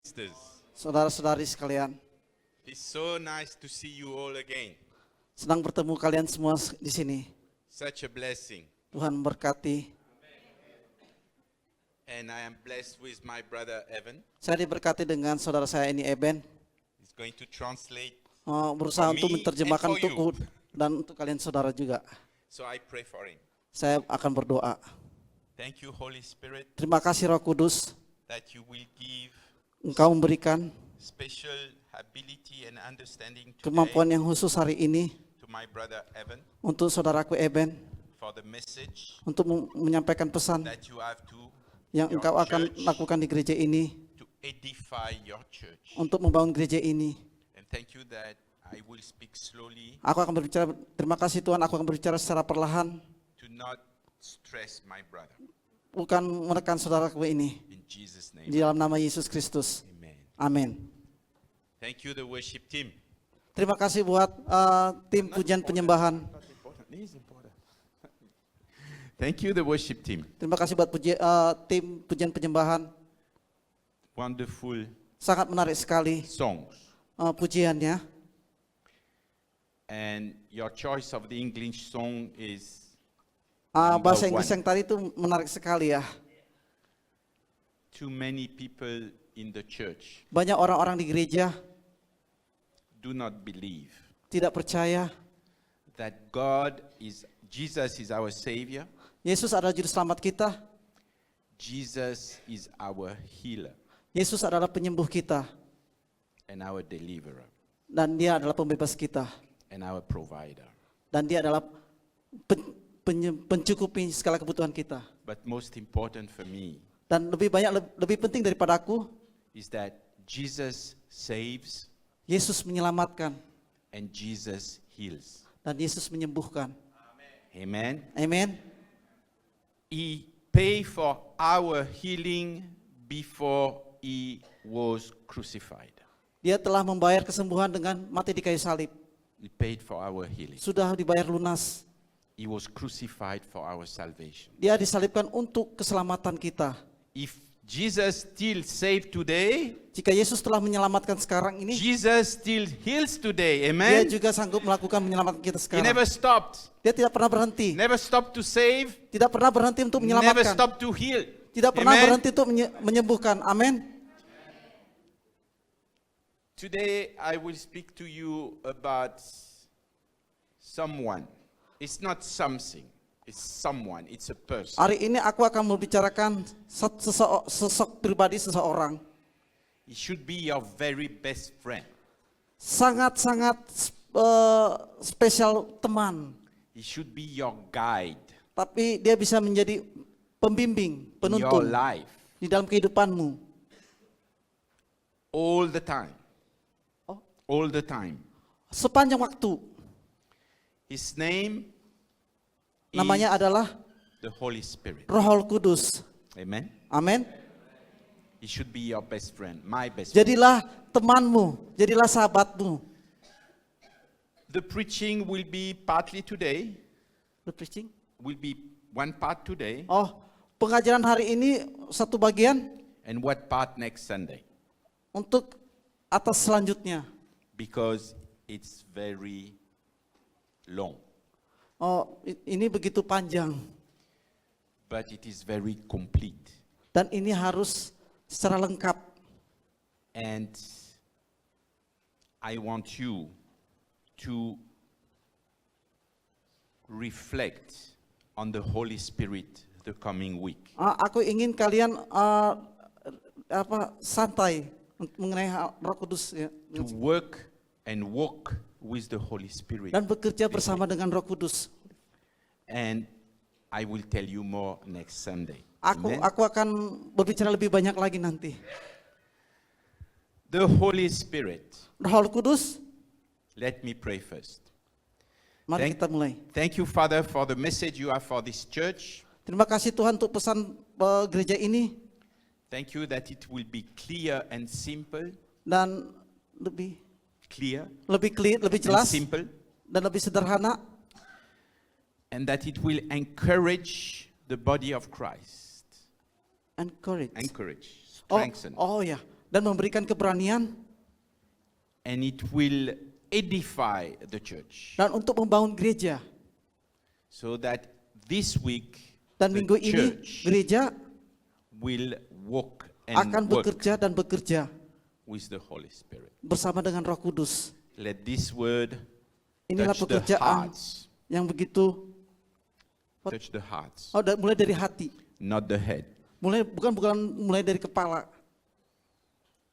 sisters. Saudara-saudari sekalian, It's so nice to see you all again. senang bertemu kalian semua di sini. Such a blessing. Tuhan memberkati. And I am blessed with my brother Evan. Saya diberkati dengan saudara saya ini Eben. He's going to translate. Berusaha For me untuk menerjemahkan and for untukku dan untuk kalian saudara juga. So I pray for him. Saya akan berdoa. Thank you, Holy Spirit, Terima kasih Roh Kudus, that you will give Engkau memberikan special ability and understanding kemampuan today yang khusus hari ini to my brother Evan untuk saudaraku Eben, for the message untuk menyampaikan pesan that you have to yang your engkau akan church, lakukan di gereja ini, to edify your church. untuk membangun gereja ini. And thank you that I will speak slowly Aku akan berbicara, terima kasih Tuhan, aku akan berbicara secara perlahan, to not stress my brother. bukan menekan saudaraku ini. In Jesus' Di name, dalam nama Yesus Kristus. amen. Amin. Thank you, the worship team. Terima kasih buat tim pujian penyembahan. This is important. Thank you, the worship team. Terima kasih buat tim pujian penyembahan. Wonderful Sangat menarik sekali songs. pujiannya. And your choice of the English song is Bahasa Number Inggris one. yang tadi itu menarik sekali ya. too many people in the church Banyak orang-orang di gereja do not believe tidak percaya that Jesus is our Savior. Yesus adalah juru selamat kita. Jesus is our healer Yesus adalah penyembuh kita. and our deliverer Dan dia adalah pembebas kita. and our provider. Dan dia adalah pencukupi segala kebutuhan kita. But most important for me Dan lebih penting daripada aku, is that Jesus saves Yesus menyelamatkan and Jesus heals. dan Yesus menyembuhkan. Amen. Amin. He paid for our healing before he was crucified. Dia telah membayar kesembuhan dengan mati di kayu salib. He paid for our healing. Sudah dibayar lunas. He was crucified for our salvation. Dia disalibkan untuk keselamatan kita. If Jesus still saved today, Jika Yesus telah menyelamatkan sekarang ini, Jesus still heals today. dia Amen. juga sanggup melakukan menyelamatkan kita He sekarang. never stopped. Dia tidak pernah berhenti. Never stopped to save. Tidak pernah berhenti untuk Never menyelamatkan. stopped to heal. Tidak pernah Amen. berhenti untuk menyembuhkan. Amin. Today I will speak to you about someone. It's not something. It's someone. It's a person. Hari ini aku akan membicarakan sosok pribadi seseorang. He should be your very best friend. Sangat-sangat spesial teman. He should be your guide Tapi dia bisa menjadi pembimbing, in your penuntun life di dalam kehidupanmu. all the time. Oh. All the time. Sepanjang waktu. His name Namanya is adalah the Holy Spirit. Roh Kudus. Amen. Amin. He should be your best friend, my best friend. Jadilah temanmu, jadilah sahabatmu. The preaching will be partly today, The preaching? will be one part today, Pengajaran hari ini satu bagian, and what part next Sunday, untuk atas selanjutnya. because it's very long, Ini begitu panjang but it is very complete. dan ini harus secara lengkap. And I want you to reflect on the Holy Spirit the coming week. Aku ingin kalian santai mengenai Roh Kudus ya, To work and walk with the Holy Spirit. dan bekerja bersama dengan Roh Kudus. And I will tell you more next Sunday. Aku Amen. akan berbicara lebih banyak lagi nanti. The Holy Spirit. Roh Kudus, Let me pray first. mari kita mulai. Thank you, Father, for the message you have for this church. Terima kasih Tuhan untuk pesan gereja ini Thank you that it will be clear and simple. dan lebih Clear clear, lebih and jelas simple. dan lebih sederhana, And that it will encourage the body of Christ. encourage. Encourage, Oh, strengthen. ya. dan memberikan keberanian and it will edify the church. dan untuk membangun gereja. So that this week Dan the minggu ini church gereja will walk and akan work bekerja dan bekerja with the Holy Spirit. bersama dengan Roh Kudus. Let this word Inilah touch the pekerjaan hearts, yang begitu touch the hearts, mulai dari hati. not the head, Bukan mulai dari kepala,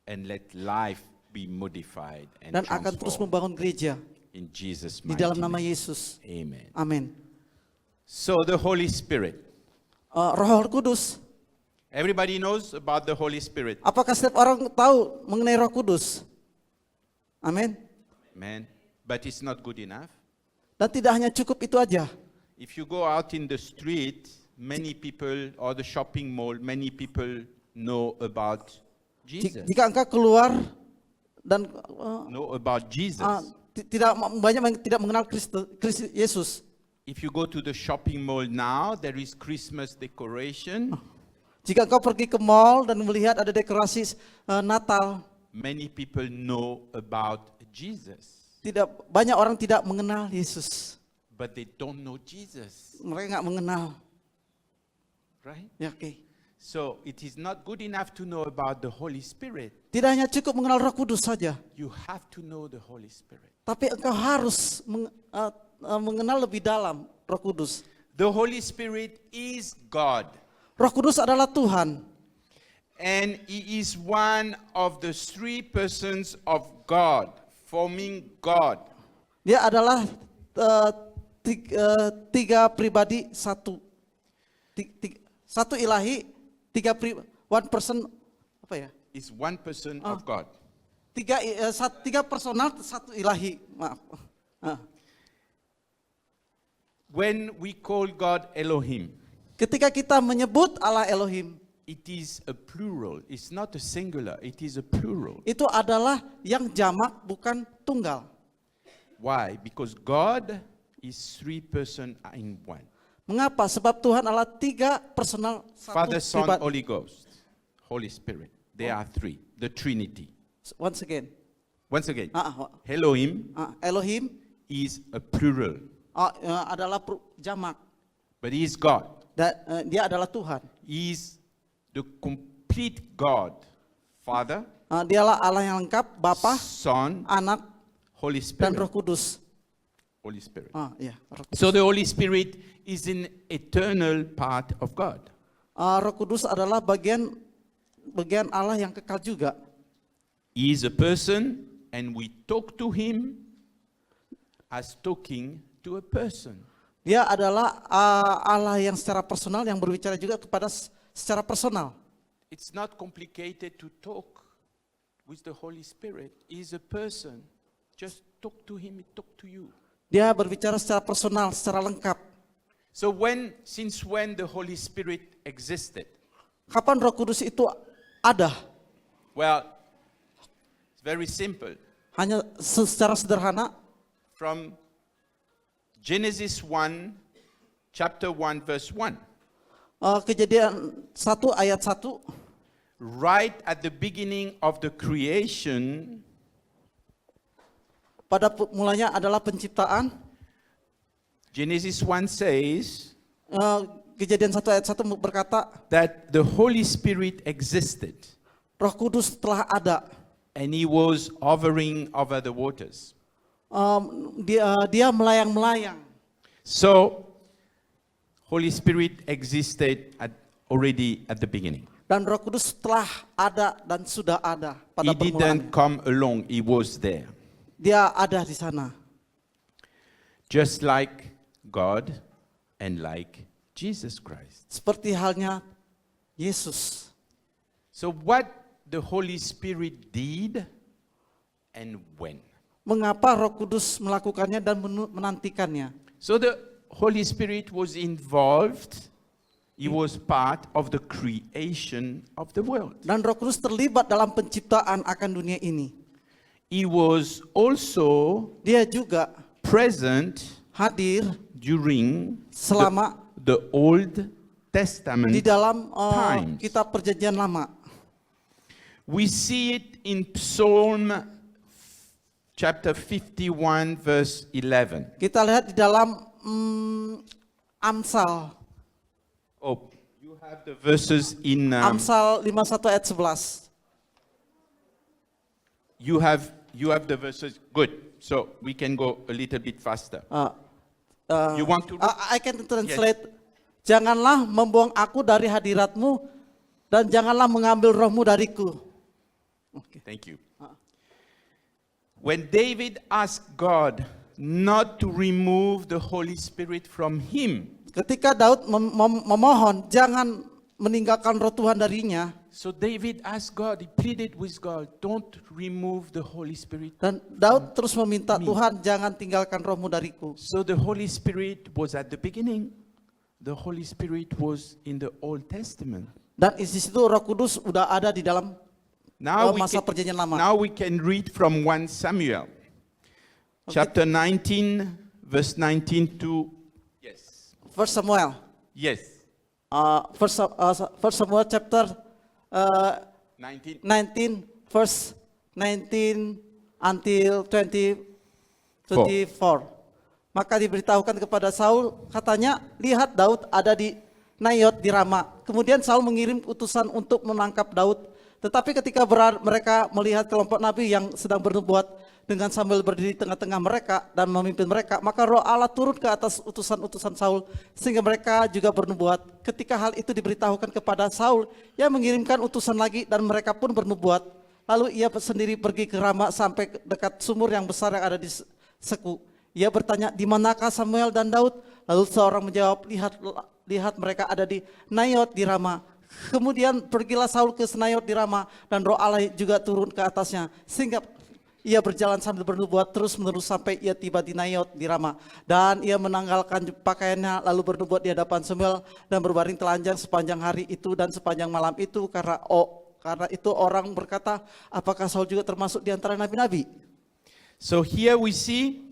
and let life be modified and dan akan terus transformed membangun gereja in Jesus' di mighty dalam nama name. Yesus. Amen. Amin. So the Holy Spirit. Roh Kudus. Everybody knows about the Holy Spirit. Apakah setiap orang tahu mengenai Roh Kudus? Amin. Amen. But it's not good enough. Dan tidak hanya cukup itu aja. If you go out in the street, many people, or the shopping mall, many people know about Jesus. Jika engkau keluar dan Know about Jesus. tidak banyak yang tidak mengenal Kristus Yesus. If you go to the shopping mall now, there is Christmas decoration. Jika engkau pergi ke mall dan melihat ada dekorasi Natal, Many people know about Jesus, tidak banyak orang tidak mengenal Yesus. but they don't know Jesus, Mereka nggak mengenal. right? Ya, oke. So it is not good enough to know about the Holy Spirit. Tidak hanya cukup mengenal Roh Kudus saja, You have to know the Holy Spirit. tapi engkau harus mengenal lebih dalam Roh Kudus. The Holy Spirit is God, Roh Kudus adalah Tuhan, and He is one of the three persons of God, forming God. Dia adalah tiga pribadi satu. Satu ilahi, one person, apa ya? Is one person of God. Tiga personal, satu ilahi. Maaf. When we call God Elohim, Ketika kita menyebut Allah Elohim, it is a plural. It's not a singular. It is a plural. itu adalah yang jamak bukan tunggal. Why? Because God is three persons in one. Mengapa? Sebab Tuhan adalah tiga personal, satu Father, Son, pribadi. Holy Ghost, Holy Spirit. They are three. The Trinity. Once again, Once again, Ah, Elohim Elohim is a plural, adalah jamak. but He is God. Dan dia adalah Tuhan. He is the complete God. Father, Dialah Allah yang lengkap, Bapa, Son, Anak, Holy dan Spirit. Roh Kudus. Holy Spirit. Iya, Roh Kudus. So the Holy Spirit is an eternal part of God. Roh Kudus adalah bagian Allah yang kekal juga. He is a person, and we talk to Him as talking to a person. Dia adalah Allah yang secara personal, yang berbicara juga kepada secara personal. It's not complicated to talk with the Holy Spirit. He is a person. Just talk to Him, He talk to you. Dia berbicara secara personal, secara lengkap. So since when the Holy Spirit existed? Kapan Roh Kudus itu ada? Well, it's very simple. Hanya secara sederhana, From Genesis 1, chapter 1, verse 1. Kejadian 1 ayat 1, Right at the beginning of the creation, pada mulanya adalah penciptaan. Genesis 1 says Kejadian 1 ayat 1 berkata, that the Holy Spirit existed, Roh Kudus telah ada. and He was hovering over the waters. Dia melayang-melayang. So, Holy Spirit existed already at the beginning. Dan Roh Kudus telah ada dan sudah ada pada He didn't permulaan. come along, He was there. Dia ada di sana. Just like God and like Jesus Christ. Seperti halnya Yesus. So what the Holy Spirit did and when? Mengapa Roh Kudus melakukannya dan menantikannya? So the Holy Spirit was involved. He was part of the creation of the world. Dan Roh Kudus terlibat dalam penciptaan akan dunia ini. He was also Dia juga present hadir during selama the Old di Testament dalam times. kitab Perjanjian Lama. We see it in Psalm chapter 51 verse 11. Kita lihat di dalam Amsal, Oh, you have the verses in Amsal 51 ayat 11. you have the verses. Good. So we can go a little bit faster. You want to read? I can translate. Janganlah membuang aku dari hadiratmu dan janganlah mengambil rohmu dariku. Thank you. When David asked God not to remove the Holy Spirit from him, Ketika Daud memohon jangan meninggalkan roh Tuhan darinya, so David asked God, he pleaded with God, don't remove the Holy Spirit. dan Daud terus meminta Tuhan jangan tinggalkan rohmu dariku. So the Holy Spirit was at the beginning. The Holy Spirit was in the Old Testament. Dan di situ Roh Kudus udah ada di dalam masa perjanjian lama. Now we can read from 1 Samuel, chapter 19, verse 19 to, yes, First Samuel, yes, First Samuel chapter 19. 19, verse 19 until 24. Maka diberitahukan kepada Saul, katanya, lihat Daud ada di Nayot di Rama. Kemudian Saul mengirim utusan untuk menangkap Daud. Tetapi ketika mereka melihat kelompok nabi yang sedang bernubuat dengan sambil berdiri di tengah-tengah mereka dan memimpin mereka, maka roh Allah turun ke atas utusan-utusan Saul sehingga mereka juga bernubuat. Ketika hal itu diberitahukan kepada Saul, ia mengirimkan utusan lagi dan mereka pun bernubuat. Lalu ia sendiri pergi ke Rama sampai dekat sumur yang besar yang ada di Seku. Ia bertanya, di manakah Samuel dan Daud? Lalu seorang menjawab, lihat mereka ada di Nayot di Rama. Kemudian pergilah Saul ke Nayot di Rama dan roh Allah juga turun ke atasnya. Sehingga ia berjalan sambil bernubuat terus menerus sampai ia tiba di Nayot di Rama. Dan ia menanggalkan pakaiannya lalu bernubuat di hadapan Samuel dan berbaring telanjang sepanjang hari itu dan sepanjang malam itu karena itu orang berkata, apakah Saul juga termasuk di antara nabi-nabi? So here we see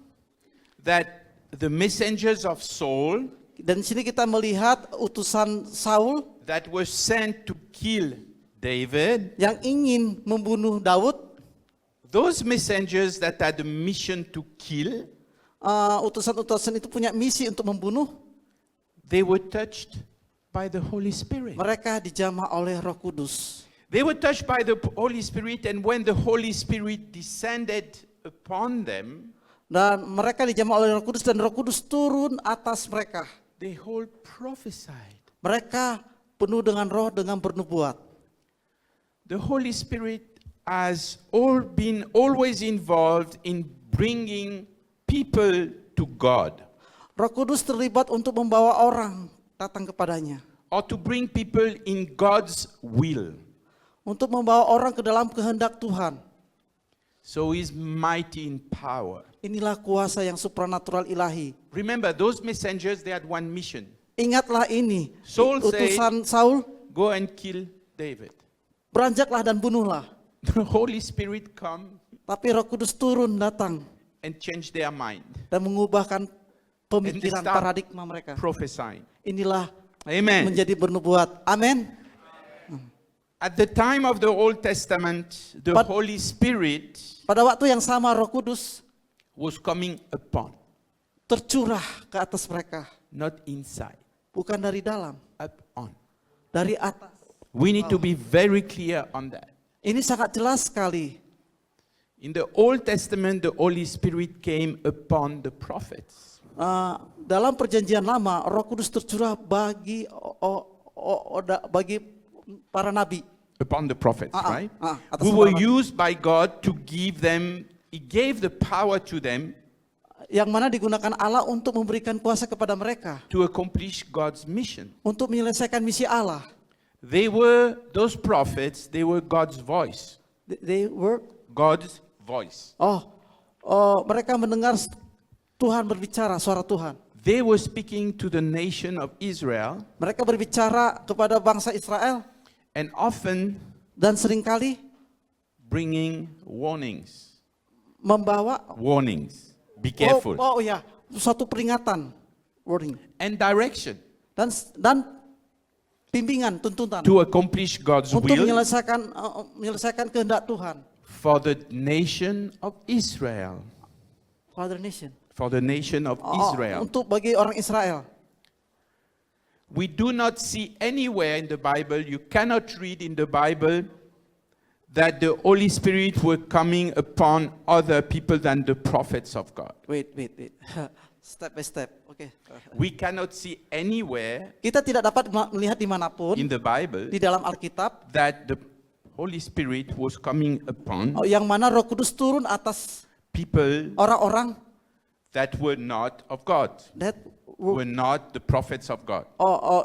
that the messengers of Saul Dan di sini kita melihat utusan Saul that were sent to kill David, yang ingin membunuh Daud. those messengers that had a mission to kill, Utusan-utusan itu punya misi untuk membunuh. they were touched by the Holy Spirit. Mereka dijamah oleh Roh Kudus. They were touched by the Holy Spirit, and when the Holy Spirit descended upon them, Dan mereka dijamah oleh Roh Kudus dan Roh Kudus turun atas mereka. they all prophesied. Mereka penuh dengan roh dengan bernubuat. The Holy Spirit has been always involved in bringing people to God, Roh Kudus terlibat untuk membawa orang datang kepadanya. or to bring people in God's will. Untuk membawa orang ke dalam kehendak Tuhan. So he's mighty in power. Inilah kuasa yang supranatural ilahi. Remember, those messengers, they had one mission. Ingatlah ini, Saul utusan Saul, Go and kill David. beranjaklah dan bunuhlah. The Holy Spirit come Tapi Roh Kudus turun datang and change their mind, dan mengubahkan pemikiran And they start paradigma mereka. prophesying. Inilah Amen. menjadi bernubuat. Amin. At the time of the Old Testament, the But- Holy Spirit Pada waktu yang sama Roh Kudus was coming upon, tercurah ke atas mereka. not inside, Bukan dari dalam, up on. dari atas. We need to be very clear on that. Ini sangat jelas sekali. In the Old Testament, the Holy Spirit came upon the prophets. Dalam perjanjian lama, Roh Kudus tercurah bagi para nabi. Upon the prophets, right? Atas Who para were nabi. used by God to give them, He gave the power to them Yang mana digunakan Allah untuk memberikan kuasa kepada mereka. to accomplish God's mission. Untuk menyelesaikan misi Allah. Those prophets, they were God's voice. They were, God's voice. mereka mendengar Tuhan berbicara, suara Tuhan. They were speaking to the nation of Israel, Mereka berbicara kepada bangsa Israel and often dan seringkali bringing warnings. membawa Be careful. suatu peringatan, warning. And direction. Dan bimbingan, tuntunan to accomplish God's untuk will menyelesaikan kehendak Tuhan. for the nation of Israel. Father nation. For the nation of Israel. Untuk bagi orang Israel. We do not see anywhere in the Bible, you cannot read in the Bible, that the Holy Spirit were coming upon other people than the prophets of God. Wait. Step by step. Oke. We cannot see anywhere Kita tidak dapat melihat dimanapun in the Bible di dalam Alkitab that the Holy Spirit was coming upon yang mana Roh Kudus turun atas people orang-orang that were not of God, that were not the prophets of God.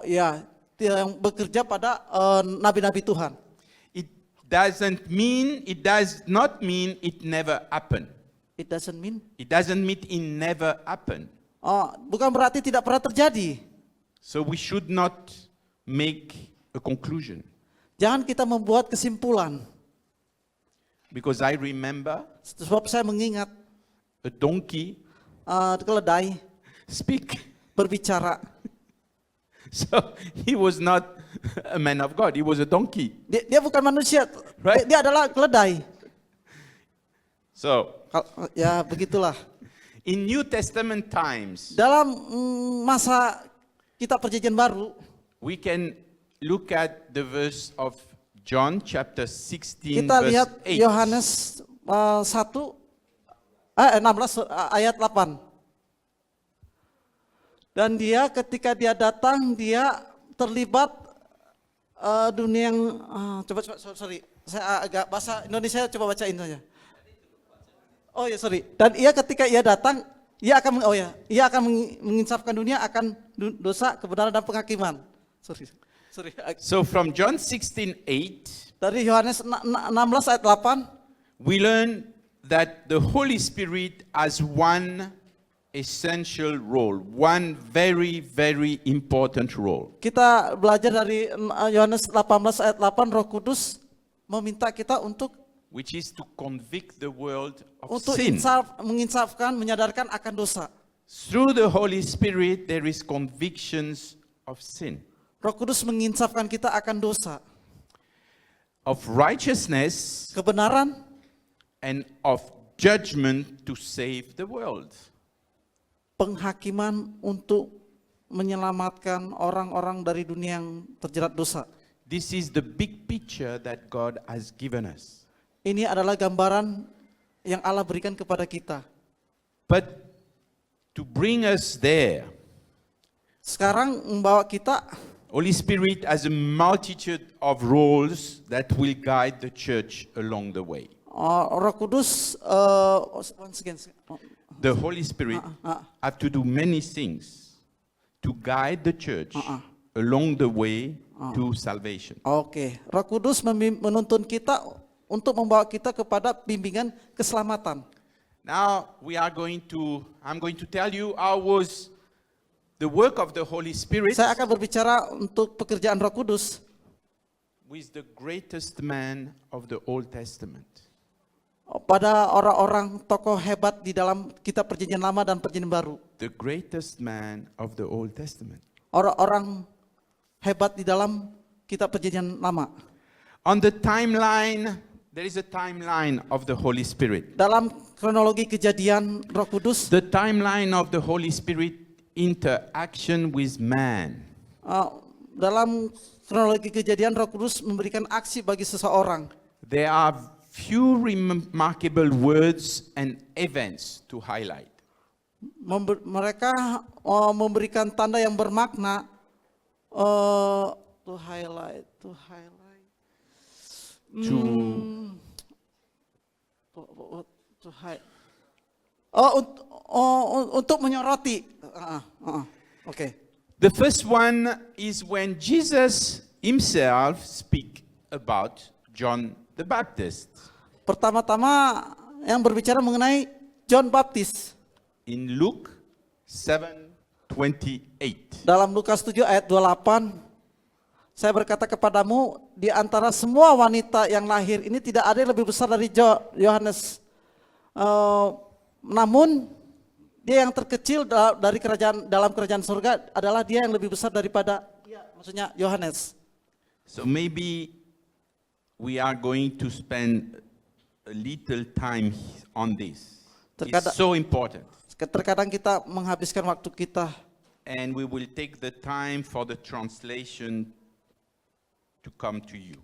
ya, yang bekerja pada nabi-nabi Tuhan. It does not mean it never happened. It doesn't mean. It doesn't mean it never happened. Bukan berarti tidak pernah terjadi. So we should not make a conclusion. Jangan kita membuat kesimpulan. Because I remember Sebab saya mengingat a donkey keledai speak. berbicara. So he was not a man of God, he was a donkey. Dia bukan manusia, Right. dia adalah keledai. So Ya begitulah. in New Testament times, Dalam masa kita perjanjian baru, we can look at the verse of John chapter 16 kita verse lihat 8. Yohanes 16 ayat 8. Dan dia ketika dia datang, dia terlibat dunia yang sorry, saya agak bahasa Indonesia, coba bacain saja. Oh ya sorry. Dan ia ketika ia datang, ia akan menginsafkan dunia akan dosa, kebenaran dan penghakiman. Sorry. So from John 16:8, Dari Yohanes 16 ayat 8, we learn that the Holy Spirit has one essential role, one very, very important role. kita belajar dari Yohanes 18 ayat 8, Roh Kudus meminta kita untuk Which is to convict the world of untuk sin. menginsafkan, menyadarkan akan dosa. Through the Holy Spirit, there is convictions of sin, Roh Kudus menginsafkan kita akan dosa, of righteousness, kebenaran, and of judgment to save the world. penghakiman untuk menyelamatkan orang-orang dari dunia yang terjerat dosa. This is the big picture that God has given us. Ini adalah gambaran yang Allah berikan kepada kita. But to bring us there, Sekarang membawa kita, Holy Spirit has a multitude of roles that will guide the church along the way. Roh Kudus, once again, The Holy Spirit have to do many things to guide the church along the way to salvation. Oke, Roh Kudus menuntun kita untuk membawa kita kepada bimbingan keselamatan. Now I'm going to tell you how was the work of the Holy Spirit Saya akan berbicara untuk pekerjaan Roh Kudus with the greatest man of the Old Testament. pada orang-orang tokoh hebat di dalam kitab Perjanjian Lama dan Perjanjian Baru. The greatest man of the Old Testament. Orang-orang hebat di dalam kitab Perjanjian Lama. On the timeline, there is a timeline of the Holy Spirit. Dalam kronologi kejadian Roh Kudus, The timeline of the Holy Spirit interaction with man. dalam kronologi kejadian Roh Kudus memberikan aksi bagi seseorang. There are few remarkable words and events to highlight. Mereka memberikan tanda yang bermakna to highlight. Untuk menyoroti. Oke. The first one is when Jesus himself speak about John the Baptist. Pertama-tama yang berbicara mengenai John Baptis. In Luke 7:28. Dalam Lukas 7 ayat 28, saya berkata kepadamu, di antara semua wanita yang lahir ini tidak ada yang lebih besar dari Yohanes. Namun dia yang terkecil dalam kerajaan surga adalah dia yang lebih besar daripada dia, maksudnya Yohanes. So maybe we are going to spend a little time on this. Terkadang- It's so important. Terkadang kita menghabiskan waktu kita, And we will take the time for the translation to come to you.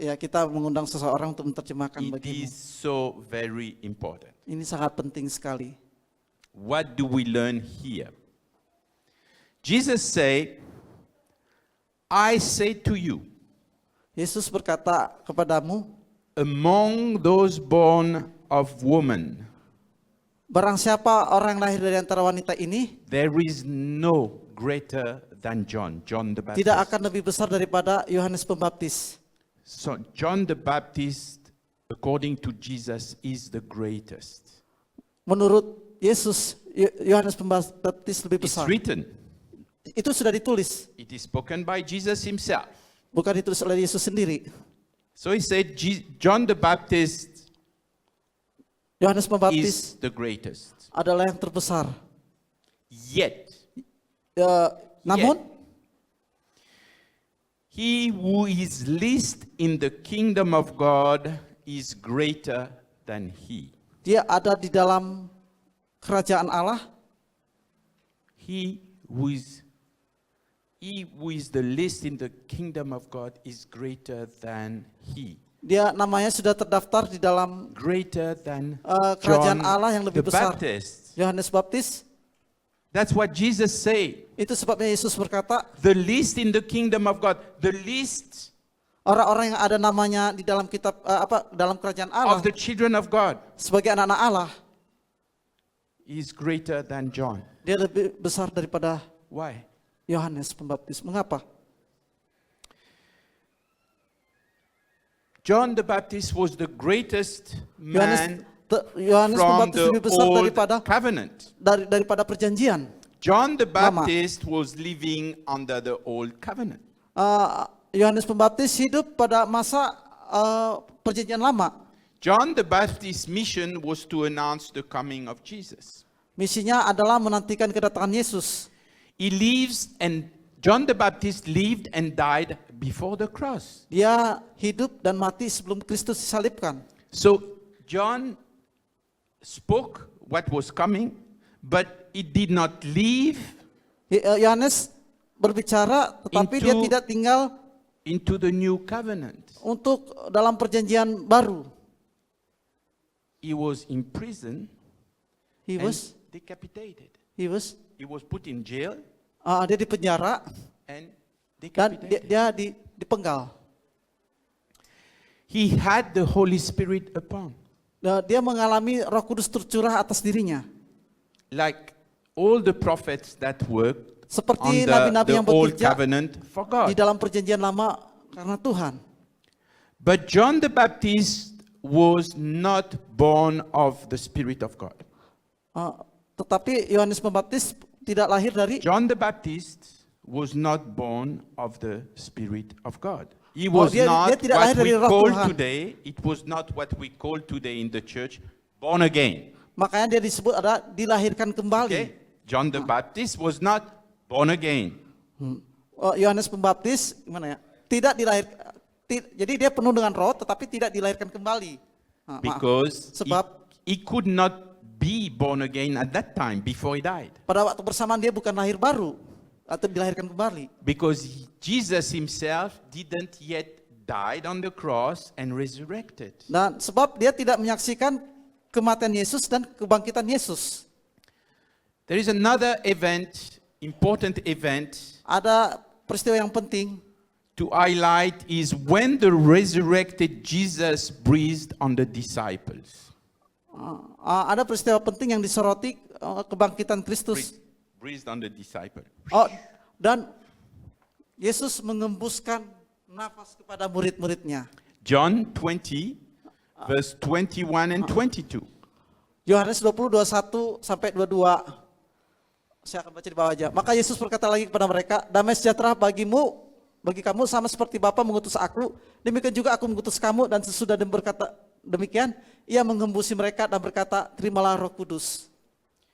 ya kita mengundang seseorang untuk menerjemahkan It bagimu. is so very important. Ini sangat penting sekali. What do we learn here? Jesus said, I say to you, Yesus berkata kepadamu, among those born of woman, barang siapa orang lahir dari antara wanita ini, there is no greater than John the Baptist. tidak akan lebih besar daripada Yohanes Pembaptis. So John the Baptist, according to Jesus, is the greatest. Menurut Yesus, Yohanes Pembaptis lebih It's besar. written. Itu sudah ditulis, It is spoken by Jesus himself. bukan ditulis oleh Yesus sendiri. So he said, John the Baptist Yohanes Pembaptis is the greatest. adalah yang terbesar. Yet, Namun, he who is least in the kingdom of God is greater than he. dia ada di dalam kerajaan Allah. He who is the least in the kingdom of God is greater than he. Dia namanya sudah terdaftar di dalam Greater than kerajaan John Allah yang lebih the besar. Baptist. Yohanes Baptis. That's what Jesus said. Itu sebabnya Yesus berkata, The least in the kingdom of God, the least orang-orang yang ada namanya di dalam kitab dalam kerajaan Allah of the children of God sebagai anak-anak Allah, is greater than John. dia lebih besar daripada Why? Yohanes Pembaptis. Mengapa? John the Baptist was the greatest man Yohanes from Pembaptis the lebih besar old daripada covenant. daripada perjanjian. John the Lama. Baptist was living under the old covenant. Yohanes Pembaptis hidup pada masa perjanjian lama. John the Baptist's mission was to announce the coming of Jesus. Misinya adalah menantikan kedatangan Yesus. John the Baptist lived and died before the cross. Dia hidup dan mati sebelum Kristus disalibkan. So John spoke what was coming, but it did not live Yohanes berbicara, tetapi dia Into- tidak tinggal into the new covenant. untuk dalam perjanjian baru. He was in prison He and was decapitated. He was He was put in jail dia di penjara and dan decapitated. dia dipenggal. He had the Holy Spirit upon. Dia mengalami Roh Kudus tercurah atas dirinya. Like all the prophets that worked Seperti on nabi-nabi the yang old bekerja covenant for di God. dalam perjanjian lama karena Tuhan. But John the Baptist was not born of the Spirit of God. Tetapi Yohanes Pembaptis tidak lahir dari John the Baptist was not born of the Spirit of God. He was dia not tidak lahir what we dari Roh call Tuhan. today. It was not what we call today in the church, born again. makanya dia disebut ada dilahirkan kembali. Okay? John the Baptist was not born again. Yohanes Pembaptis gimana ya? Tidak jadi dia penuh dengan roh tetapi tidak dilahirkan kembali. Maaf. Because Sebab he could not be born again at that time before he died. pada waktu bersamaan dia bukan lahir baru atau dilahirkan kembali. Because Jesus himself didn't yet died on the cross and resurrected. Dan sebab dia tidak menyaksikan kematian Yesus dan kebangkitan Yesus. There is another event, important event Ada peristiwa yang penting to highlight is when the resurrected Jesus breathed on the disciples. ada peristiwa penting yang disoroti kebangkitan Kristus. Breathed on the disciples. Dan Yesus mengembuskan nafas kepada murid-muridnya. John 20, verse 21 and 22. Yohanes 20, 21 sampai 22. Saya akan baca di bawah aja. Maka Yesus berkata lagi kepada mereka, damai sejahtera bagi kamu sama seperti Bapa mengutus aku, demikian juga aku mengutus kamu. Dan sesudah dia berkata demikian, ia mengembusi mereka dan berkata, terimalah Roh Kudus.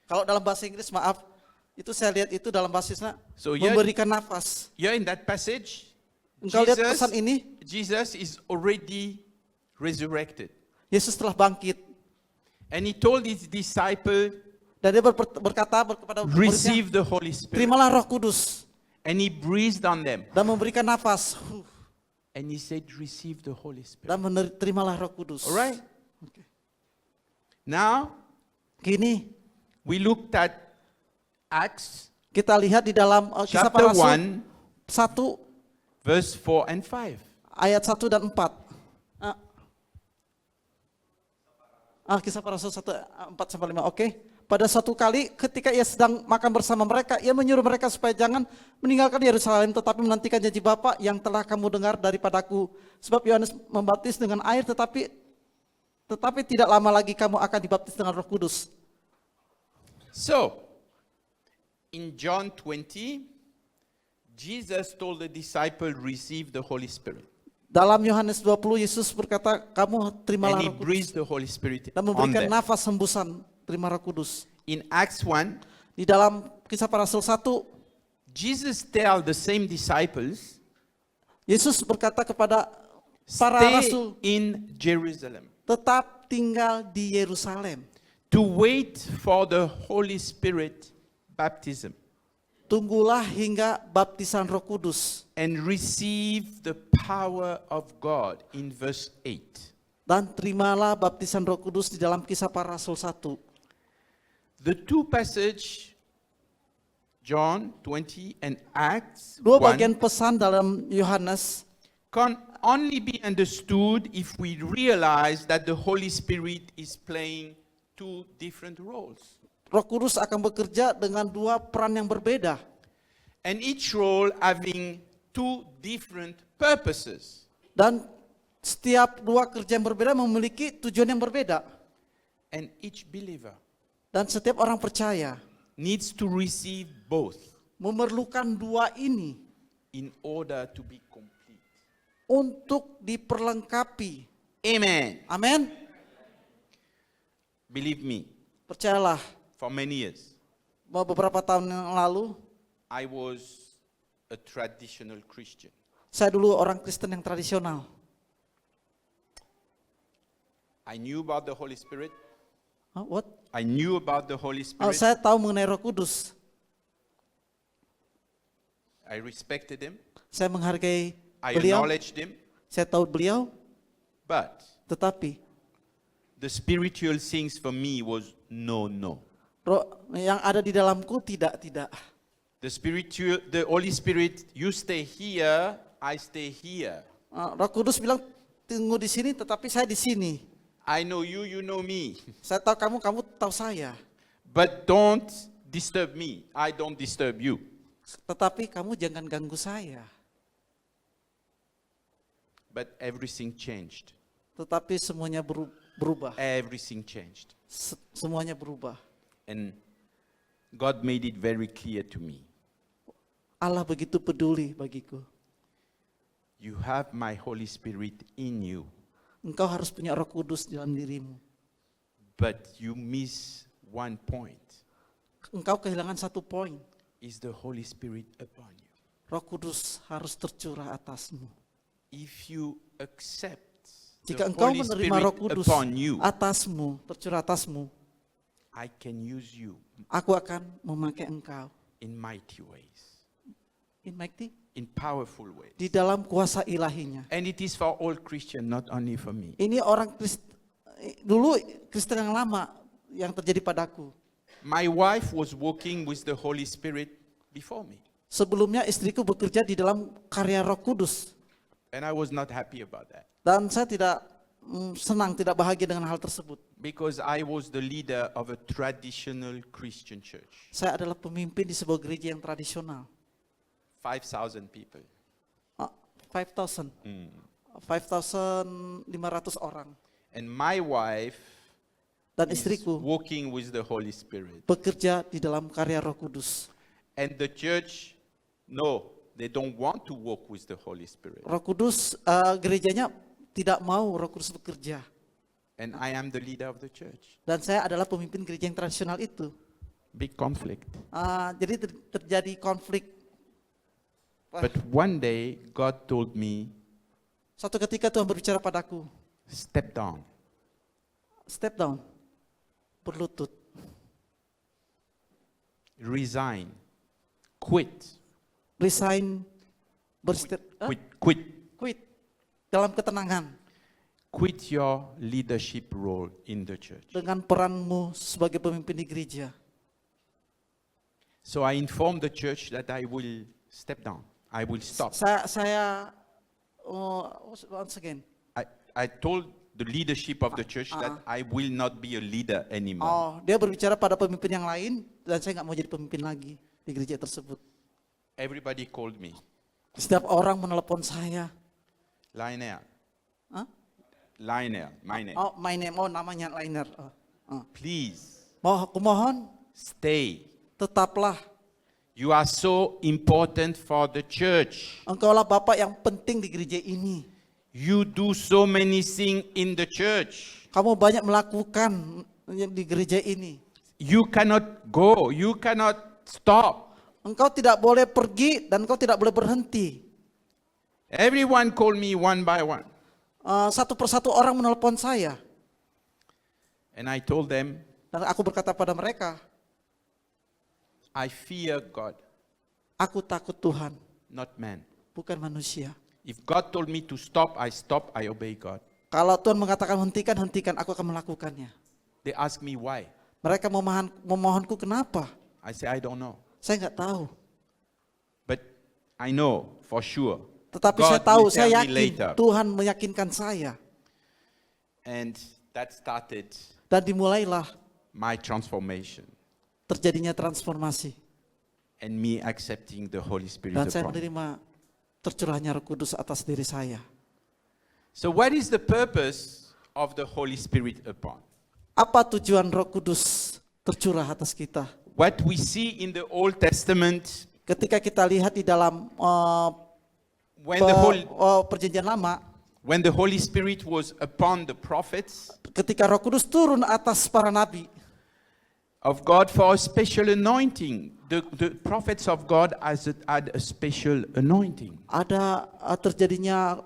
Kalau dalam bahasa Inggris, maaf, itu saya lihat itu dalam bahasa Inggris, So memberikan nafas. Here in that passage, Engkau lihat pesan ini, Jesus is already resurrected. Yesus telah bangkit. And he told his disciple, Dan dia berkata kepada muridnya, receive the Holy Spirit. terimalah Roh Kudus. And he breathed on them. Dan memberikan nafas. And he said, receive the Holy Spirit. Dan terimalah Roh Kudus. Alright? Oke. Now, Kini we looked at Acts kita lihat di dalam Kisah chapter Para Rasul 1, 1 verse 4 and 5. ayat 1 dan 4. Kisah Para Rasul 1, 4 sampai 5. Oke. Pada suatu kali ketika ia sedang makan bersama mereka, ia menyuruh mereka supaya jangan meninggalkan Yerusalem tetapi menantikan janji Bapa yang telah kamu dengar daripadaku. Sebab Yohanes membaptis dengan air tetapi tidak lama lagi kamu akan dibaptis dengan Roh Kudus. So, in John 20, Jesus told the disciple, receive the Holy Spirit. Dalam Yohanes 20, Yesus berkata, kamu terimalah And he Roh Kudus. breathed the Holy Spirit Dan on memberikan them. nafas hembusan, terima Roh Kudus. In Acts 1, Di dalam Kisah Para Rasul 1, Jesus tell the same disciples, Yesus berkata kepada para stay rasul, in Jerusalem tetap tinggal di Yerusalem. to wait for the Holy Spirit baptism Tunggulah hingga baptisan Roh Kudus. and receive the power of God in verse 8. Dan terimalah baptisan Roh Kudus di dalam Kisah Para Rasul 1. The two passage, John 20 and Acts Dua 1, bagian pesan dalam Yohanes can only be understood if we realize that the Holy Spirit is playing two different roles. Roh Kudus akan bekerja dengan dua peran yang berbeda. And each role having two different purposes. Dan setiap dua kerja yang berbeda memiliki tujuan yang berbeda. And each believer Dan setiap orang percaya needs to receive both memerlukan dua ini in order to be complete. untuk diperlengkapi. Amen. Amin. Believe me, Percayalah, for many years, beberapa tahun yang lalu, I was a traditional Christian. saya dulu orang Kristen yang tradisional. I knew about the Holy Spirit. What? I knew about the Holy Spirit. Saya tahu mengenai Roh Kudus. I respected him. Saya menghargai I beliau. acknowledged him. Saya tahu beliau, But tetapi the spiritual things for me was no. roh yang ada di dalamku tidak. The Holy Spirit, you stay here, I stay here. Roh Kudus bilang tunggu di sini, tetapi saya di sini. I know you, you know me. Saya tahu kamu, kamu tahu saya. But don't disturb me. I don't disturb you. Tetapi kamu jangan ganggu saya. But everything changed. Tetapi semuanya berubah. Everything changed. Semuanya berubah. And God made it very clear to me. Allah begitu peduli bagiku. You have my Holy Spirit in you, Engkau harus punya Roh Kudus di dalam dirimu. but you miss one point. Engkau kehilangan satu poin. Is the Holy Spirit upon you? Roh Kudus harus tercurah atasmu. If you accept Jika the engkau Holy menerima Roh Spirit Kudus upon you, atasmu, tercurah atasmu, I can use you aku akan memakai engkau. in mighty ways, In mighty? in powerful ways. Di dalam kuasa ilahinya. And it is for all Christians, not only for me. Ini orang dulu Kristen yang lama yang terjadi padaku. My wife was working with the Holy Spirit before me, Sebelumnya istriku bekerja di dalam karya Roh Kudus. and I was not happy about that Dan saya tidak senang, tidak bahagia dengan hal tersebut. because I was the leader of a traditional Christian church, Saya adalah pemimpin di sebuah gereja yang tradisional. 5,000 people. 5,000. 5,500 orang. And my wife Dan is istriku working with the Holy Spirit. bekerja di dalam karya Roh Kudus. And the church, no, they don't want to work with the Holy Spirit. Roh Kudus, gerejanya tidak mau Roh Kudus bekerja. And I am the leader of the church. Dan saya adalah pemimpin gereja yang tradisional itu. Big conflict. Jadi terjadi konflik. But one day, God told me, Satu ketika Tuhan berbicara padaku, step down. step down, berlutut, Resign. Quit. resign, Quit. quit, dalam ketenangan, Quit your leadership role in the church. dengan peranmu sebagai pemimpin di gereja. So I informed the church that I will step down. I will stop. Once again, I told the leadership of the church that I will not be a leader anymore. dia berbicara pada pemimpin yang lain, dan saya nggak mau jadi pemimpin lagi di gereja tersebut. Everybody called me. Setiap orang menelepon saya. Lionel. Hah? Lionel, my name. Oh, my name, namanya Liner. Please, Aku mohon, stay. tetaplah. You are so important for the church. Engkaulah Bapak yang penting di gereja ini. You do so many things in the church. Kamu banyak melakukan di gereja ini. You cannot go. You cannot stop. Engkau tidak boleh pergi dan engkau tidak boleh berhenti. Everyone call me one by one. Satu persatu orang menelpon saya. And I told them, Dan aku berkata pada mereka, I fear God, aku takut Tuhan, not man. bukan manusia. If God told me to stop, I obey God. Kalau Tuhan mengatakan hentikan, hentikan, aku akan melakukannya. They ask me why. Mereka memohonku kenapa? I say, I don't know. Saya nggak tahu. But I know for sure. Tetapi God saya tahu, will saya tell me yakin later. Tuhan meyakinkan saya. And that started Dan dimulailah my transformation terjadinya transformasi. and me accepting the Holy Spirit Dan saya upon me. menerima tercurahnya Roh Kudus atas diri saya. So what is the purpose of the Holy Spirit upon? Apa tujuan Roh Kudus tercurah atas kita? What we see in the Old Testament, Ketika kita lihat di dalam when perjanjian lama, when the Holy Spirit was upon the prophets ketika Roh Kudus turun atas para nabi of God for a special anointing, the prophets of God had a special anointing. ada terjadinya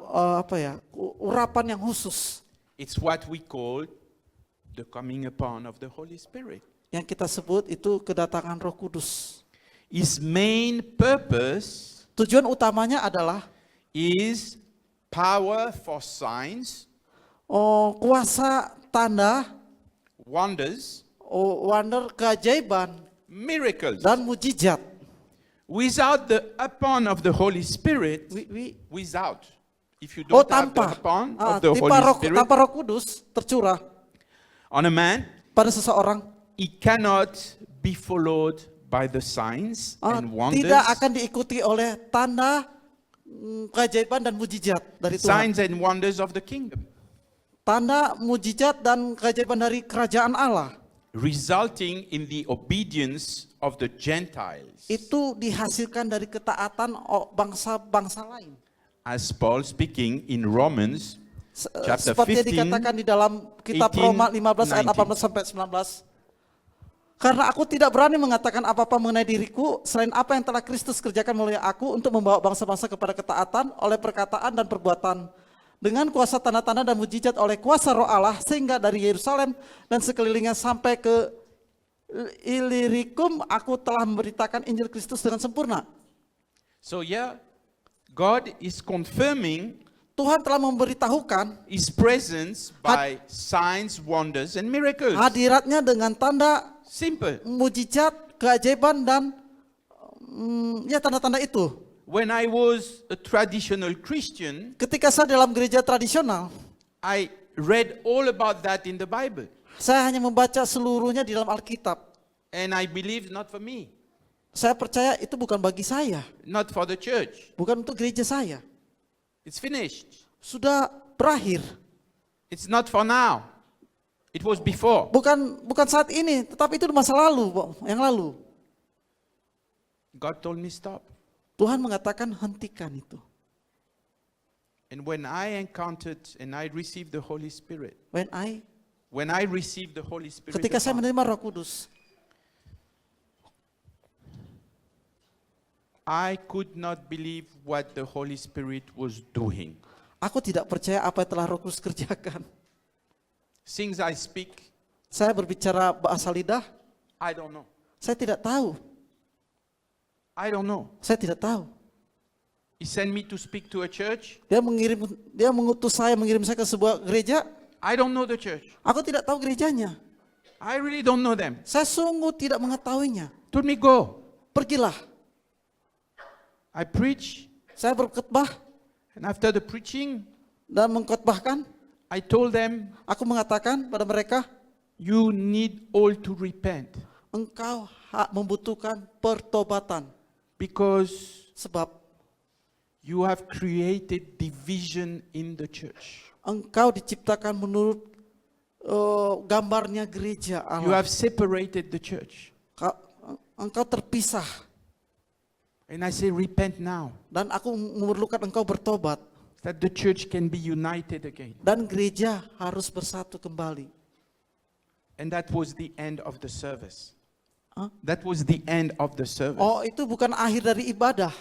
urapan yang khusus It's what we call the coming upon of the Holy Spirit. yang kita sebut itu kedatangan Roh Kudus. His main purpose Tujuan utamanya adalah is power for signs, kuasa, tanda, wonders, wonder, keajaiban, miracles. dan mujizat. Without the upon of the Holy Spirit, without. If you don't have the Tanpa upon of the Holy Spirit tanpa Roh Kudus tercurah on a man, pada seseorang, he cannot be followed by the signs and wonders. tidak akan diikuti oleh tanda, keajaiban dan mujizat dari Tuhan. Signs and wonders of the kingdom, Tanda, mujizat dan keajaiban dari kerajaan Allah resulting in the obedience of the Gentiles. itu dihasilkan dari ketaatan bangsa-bangsa lain. As Paul speaking in Romans chapter Seperti yang 15, dikatakan di dalam kitab 18, Roma 15 ayat 18 sampai 19. Karena aku tidak berani mengatakan apa-apa mengenai diriku selain apa yang telah Kristus kerjakan melalui aku untuk membawa bangsa-bangsa kepada ketaatan oleh perkataan dan perbuatan. Dengan kuasa tanda-tanda dan mujizat oleh kuasa Roh Allah sehingga dari Yerusalem dan sekelilingnya sampai ke Ilirikum aku telah memberitakan Injil Kristus dengan sempurna. So God is confirming Tuhan telah memberitahukan His presence by signs, wonders, and miracles. hadiratnya dengan tanda, Simple. mujizat, keajaiban dan tanda-tanda itu. When I was a traditional Christian, Ketika saya dalam gereja tradisional, I read all about that in the Bible. saya hanya membaca seluruhnya di dalam Alkitab. And I believe not for me, Saya percaya itu bukan bagi saya, not for the church. bukan untuk gereja saya. It's finished. Sudah berakhir. It's not for now. It was before. Bukan saat ini, tetapi itu di masa lalu, yang lalu. God told me stop. Tuhan mengatakan hentikan itu. And when I encountered and I received the Holy Spirit, When I received the Holy Spirit, ketika saya menerima Roh Kudus, I could not believe what the Holy Spirit was doing. Aku tidak percaya apa yang telah Roh Kudus kerjakan. Things I speak, Saya berbicara bahasa lidah, I don't know. saya tidak tahu. I don't know. Saya tidak tahu. He sent me to speak to a church. Dia mengutus saya, mengirim saya ke sebuah gereja. I don't know the church. Aku tidak tahu gerejanya. I really don't know them. Saya sungguh tidak mengetahuinya. Told me go. Pergilah. I preach, Saya berkhotbah and after the preaching, dan mengkhotbahkan. I told them, Aku mengatakan pada mereka, you need all to repent engkau membutuhkan pertobatan. because Sebab you have created division in the church. engkau diciptakan menurut gambarnya gereja You Allah. have separated the church. Engkau terpisah. And I say, repent now, Dan aku memerlukan engkau bertobat. that the church can be united again. Dan gereja harus bersatu kembali. And that was the end of the service. Huh? That was the end of the service. Oh, itu bukan akhir dari ibadah.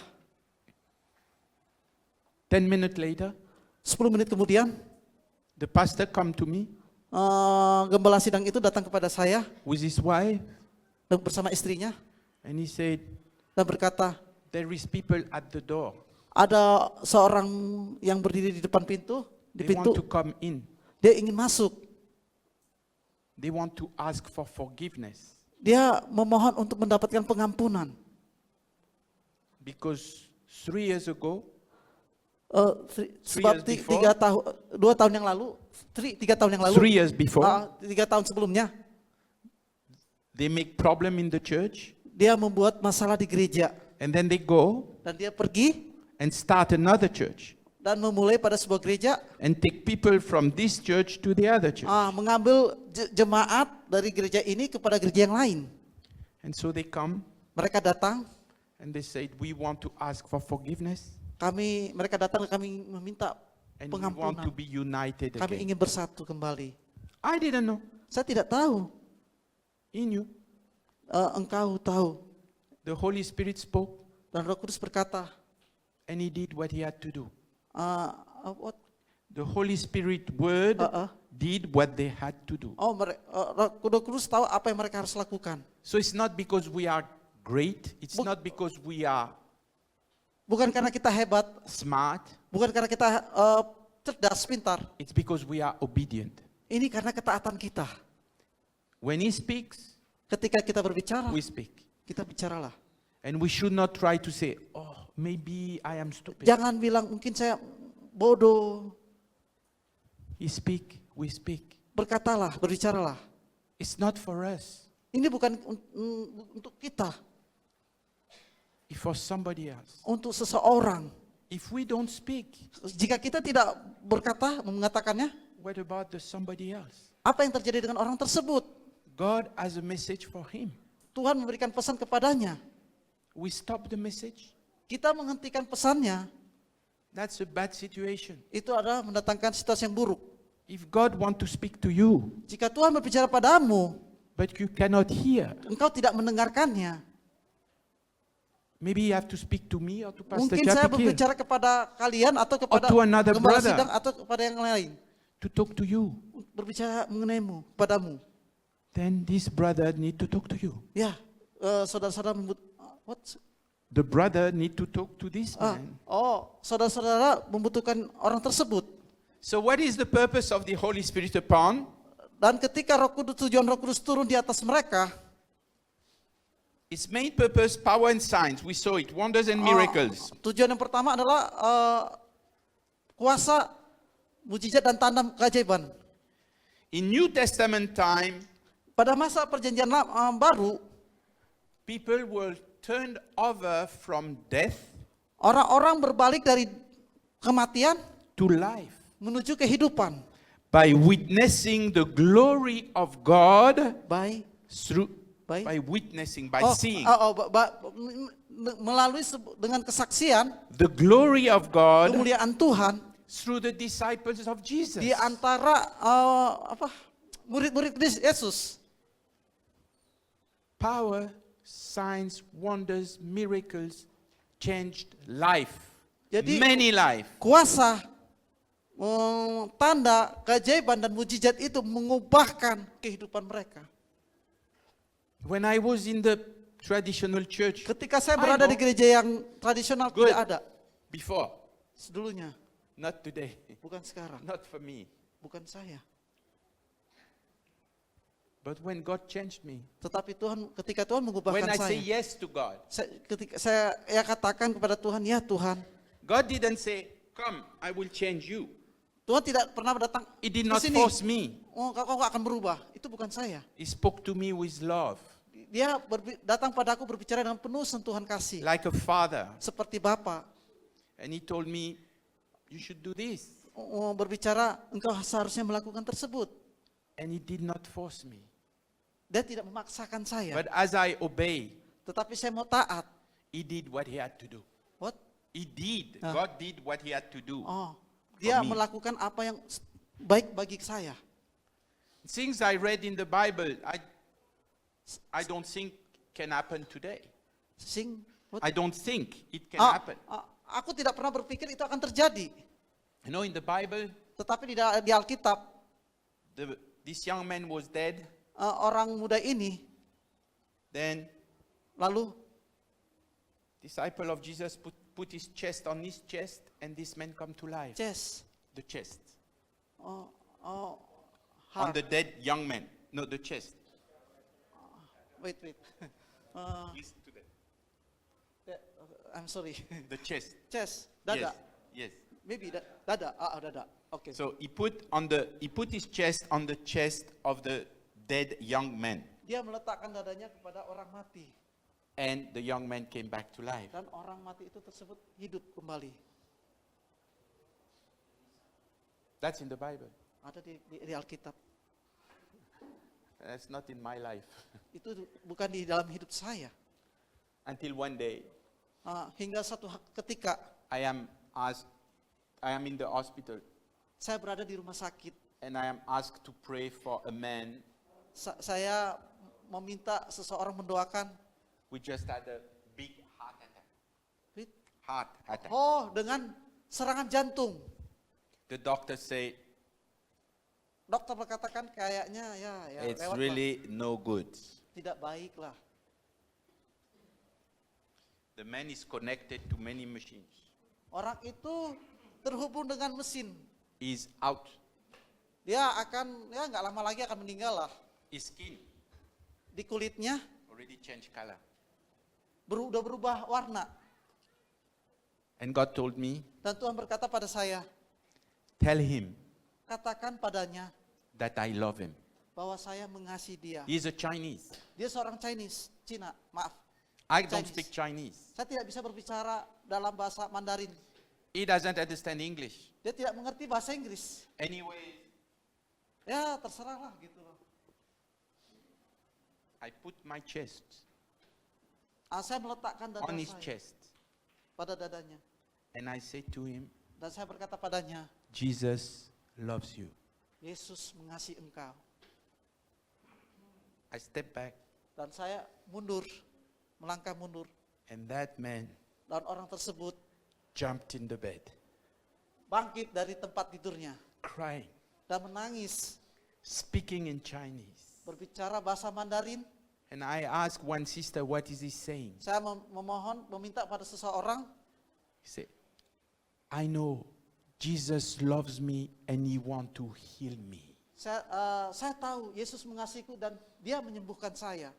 10 minutes later, 10 menit kemudian, the pastor come to me gembala sidang itu datang kepada saya with his wife, dan bersama istrinya and he said, dan berkata, there is people at the door. ada seorang yang berdiri di depan pintu, di They want pintu, to come in. dia ingin masuk. They want to ask for forgiveness Dia memohon untuk mendapatkan pengampunan. because 3 years ago, Sebab years before. 2 tahun yang lalu, 3 tahun yang lalu, 3 years before, 3 tahun sebelumnya, they make problem in the church, dia membuat masalah di gereja. and then they go Dan dia pergi and start another church dan memulai pada sebuah gereja, and take people from this church to the other church. mengambil jemaat dari gereja ini kepada gereja yang lain. And so they come Mereka datang, and they said, we want to ask for forgiveness mereka datang, kami meminta and we want to pengampunan. be united Kami again. ingin bersatu kembali. I didn't know. Saya tidak tahu, He knew. engkau tahu. The Holy Spirit spoke Dan Roh Kudus berkata, and he did what he had to do. what? The Holy Spirit word did what they had to do. Roh Kudus tahu apa yang mereka harus lakukan. So it's not because we are great. It's not because we are Bukan karena kita hebat, smart. bukan karena kita cerdas, pintar. It's because we are obedient. Ini karena ketaatan kita. When he speaks, Ketika kita berbicara, we speak. kita bicaralah. And we should not try to say, oh, maybe I am stupid. Jangan bilang mungkin saya bodoh. He speak, we speak. Berkatalah, berbicaralah. It's not for us. Ini bukan untuk kita, It's for somebody else. untuk seseorang. If we don't speak, Jika kita tidak berkata, mengatakannya, what about the somebody else? apa yang terjadi dengan orang tersebut? God has a message for him. Tuhan memberikan pesan kepadanya. We stop the message. Kita menghentikan pesannya, That's a bad situation. itu adalah mendatangkan situasi yang buruk. If God want to speak to you, Jika Tuhan berbicara padamu, but you cannot hear, engkau tidak mendengarkannya. maybe you have to speak to me or to Pastor Mungkin saya Japik here berbicara kepada kalian atau kepada to another gembala brother. sidang atau kepada yang lain. to talk to you. Berbicara mengenaimu, padamu. Then this brother need to talk to you. Ya, saudara-saudara The brother need to talk to this man. saudara-saudara membutuhkan orang tersebut. So what is the purpose of the Holy Spirit upon? Dan ketika tujuan Roh Kudus turun di atas mereka, Its main purpose, power and signs. We saw it, wonders and miracles. tujuan yang pertama adalah kuasa, mujizat dan tanda keajaiban. In New Testament time, Pada masa perjanjian baru, people were turned over from death orang-orang berbalik dari kematian to life menuju kehidupan by witnessing the glory of God by by witnessing, by seeing melalui dengan kesaksian the glory of God kemuliaan Tuhan through the disciples of Jesus. di antara murid-murid Yesus. Power, signs, wonders, miracles changed life. Jadi- Many life. Kuasa, tanda, keajaiban dan mujizat itu mengubahkan kehidupan mereka. When I was in the traditional church Ketika saya I berada know. di gereja yang tradisional Good. tidak ada. before, Sedulunya, not today, bukan sekarang, not for me. bukan saya. But when God changed me, Tetapi ketika Tuhan when mengubahkan I say saya, yes to God, ketika saya katakan kepada Tuhan, ya Tuhan. God didn't say, come, I will change you. Tuhan tidak pernah datang He did ke not sini. force me. Oh, kau akan berubah. Itu bukan saya. He spoke to me with love, Dia datang padaku berbicara dengan penuh sentuhan kasih. like a father. Seperti Bapa. And he told me, you should do this. Berbicara, engkau seharusnya melakukan tersebut. And he did not force me. Dia tidak memaksakan saya. But as I obey, Tetapi saya mau taat. he did what he had to do. What? He did. Ah. God did what he had to do. Oh, dia me. melakukan apa yang baik bagi saya. Things I read in the Bible, I don't think can happen today. What? I don't think it can happen. Aku tidak pernah berpikir itu akan terjadi. You know, in the Bible, Tetapi di Alkitab, this young man was dead. orang muda ini Then lalu disciple of Jesus put his chest on his chest, and this man come to life. The chest. On heart. the dead young man. No, the chest. Wait. Listen to that. I'm sorry. The chest. Chest, dada. Yes. Maybe dada. Dada. Okay. So he put his chest on the chest of the dead young man, Dia meletakkan dadanya kepada orang mati. and the young man came back to life. Dan orang mati itu tersebut hidup kembali. That's in the Bible. Ada di Alkitab. That's not in my life. Itu bukan di dalam hidup saya. Until one day, Hingga satu ketika I am in the hospital, saya berada di rumah sakit. and I am asked to pray for a man Saya meminta seseorang mendoakan. who just had a big heart attack. Wait. Heart attack. Oh, dengan serangan jantung. The doctor say Dokter berkatakan kayaknya ya it's lewat lah. really no good. Tidak baik lah. The man is connected to many machines. Orang itu terhubung dengan mesin. He's out. Dia akan nggak lama lagi akan meninggal lah. His skin Di kulitnya already changed color. udah berubah warna. And God told me, Dan Tuhan berkata pada saya, tell him katakan padanya that I love him. bahwa saya mengasihi dia. He's a Chinese. Dia seorang Cina, maaf. I don't Chinese. speak Chinese. Saya tidak bisa berbicara dalam bahasa Mandarin. He doesn't understand English. Dia tidak mengerti bahasa Inggris. Anyway, Ya terserahlah gitu loh. I put my chest Saya meletakkan dada on his saya chest, pada dadanya. and I say to him, Dan saya berkata padanya, Jesus loves you. Yesus mengasihi engkau. I step back, Dan saya melangkah mundur. and that man Dan orang tersebut jumped in the bed, bangkit dari tempat tidurnya. crying, Dan menangis, speaking in Chinese. berbicara bahasa Mandarin. And I asked one sister, what is he saying? Saya meminta pada seseorang. He said, I know Jesus loves me and he want to heal me. Saya tahu Yesus mengasihiku dan dia menyembuhkan saya.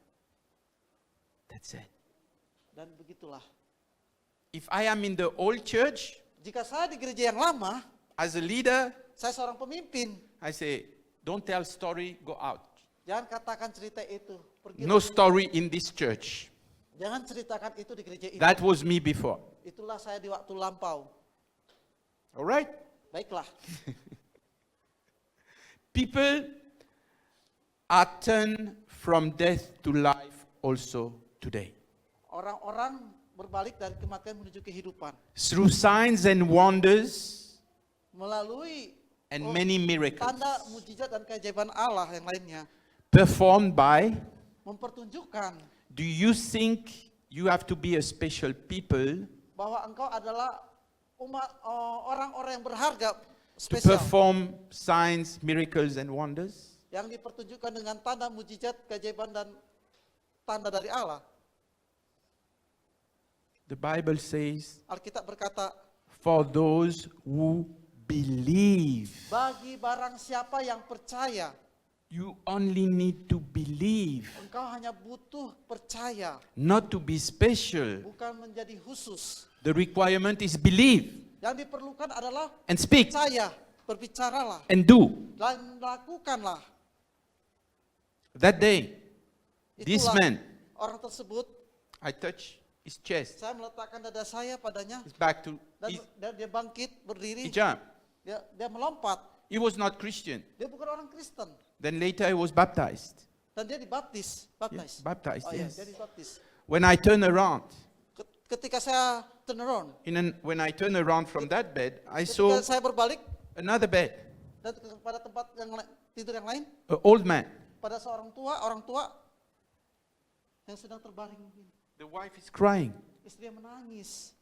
That's it. Dan begitulah. If I am in the old church, Jika saya di gereja yang lama, as a leader, saya seorang pemimpin. I say, don't tell story, go out. Jangan katakan cerita itu. Pergi. No story in this church. Jangan ceritakan itu di gereja ini. That was me before. Itulah saya di waktu lampau. All right? Baiklah. People are turned from death to life also today. Orang-orang berbalik dari kematian menuju kehidupan. Through signs and wonders Melalui and many miracles tanda, mujizat, dan keajaiban Allah yang lainnya. performed by, Mempertunjukkan. do you think you have to be a special people bahwa engkau adalah orang-orang yang berharga to spesial perform signs, miracles, and wonders. yang dipertunjukkan dengan tanda mujizat, keajaiban dan tanda dari Allah. The Bible says, Alkitab berkata, for those who believe. bagi barang siapa yang percaya, You only need to believe, engkau hanya butuh percaya, not to be special. bukan menjadi khusus. The requirement is believe Yang diperlukan adalah and speak percaya, berbicaralah, and do. dan lakukanlah. That day, this Itulah man, orang tersebut, I touch his chest, saya meletakkan dada saya padanya, his back to dan dia bangkit, berdiri, he jumped. dia melompat. He was not Christian. Dia bukan orang Kristen. Then later he was baptized. Dan dia dibaptis. Yes, baptized, Oh iya, yes. dia dibaptis. When I turn around, Ketika saya turn around, when I turn around from that bed, I ketika saw saya berbalik another bed, dan pada tempat yang tidur yang lain, an old man. pada seorang orang tua yang sedang terbaring begini. The wife is crying. Istrinya menangis.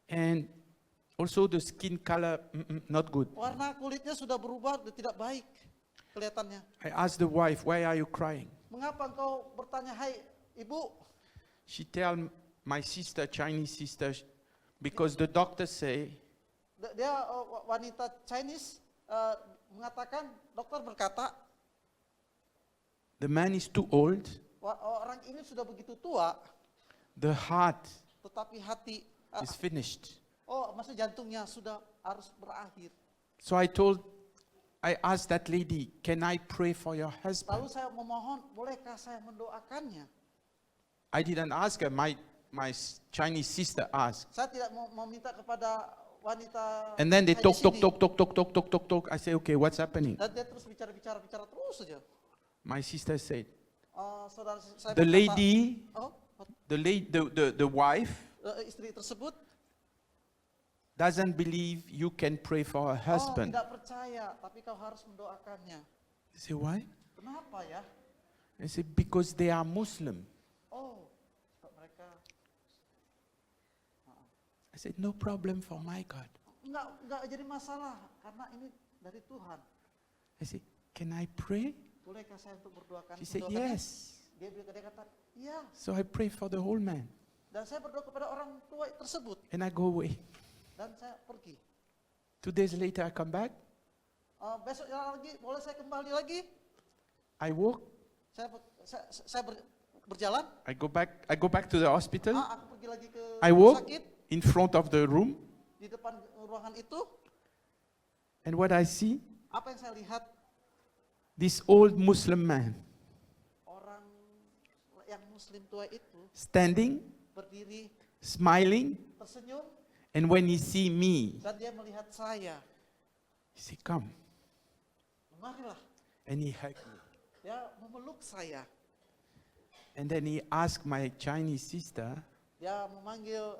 And also the skin color, not good. Warna kulitnya sudah berubah dan tidak baik kelihatannya. I asked the wife, why are you crying? Mengapa engkau bertanya, hai ibu? She tell my sister, Chinese sister, because the doctor say, Dia wanita Chinese mengatakan, dokter berkata, the man is too old, orang ini sudah begitu tua, the heart tetapi hati, is finished. maksudnya jantungnya sudah harus berakhir. So I asked that lady, can I pray for your Lalu husband? saya memohon, bolehkah saya mendoakannya? I didn't ask her, my Chinese sister asked. Saya tidak mau meminta kepada wanita. And then they Chinese talk. ini. I say, okay, what's happening? Dan dia terus bicara terus saja. My sister said, Saudara saya the berkata, lady, oh, the wife istri tersebut doesn't believe you can pray for her husband. tidak percaya, tapi kau harus mendoakannya. I say, why? Kenapa ya? I said, because they are Muslim. Oh, mereka I said, no problem for my God. enggak jadi masalah karena ini dari Tuhan. I said, can I pray? Bolehkah saya untuk berdoakan? She said, mendoakannya? yes. Dia kata, iya. So I pray for the whole man. Dan saya berdoa kepada orang tua tersebut And I go away. dan saya pergi. 2 days later, I come back. Besok lagi, boleh saya kembali lagi? I walk. Saya berjalan. I go back to the hospital. Aku pergi lagi ke I rumah walk sakit in front of the room. di depan ruangan itu. And what I see, Apa yang saya lihat? this old Muslim man Orang yang Muslim tua itu standing, berdiri, smiling. tersenyum, And when he see me, dan dia melihat saya. he say, come. Marilah. And he hugged me. Dia memeluk saya. And then he asked my Chinese sister, Dia memanggil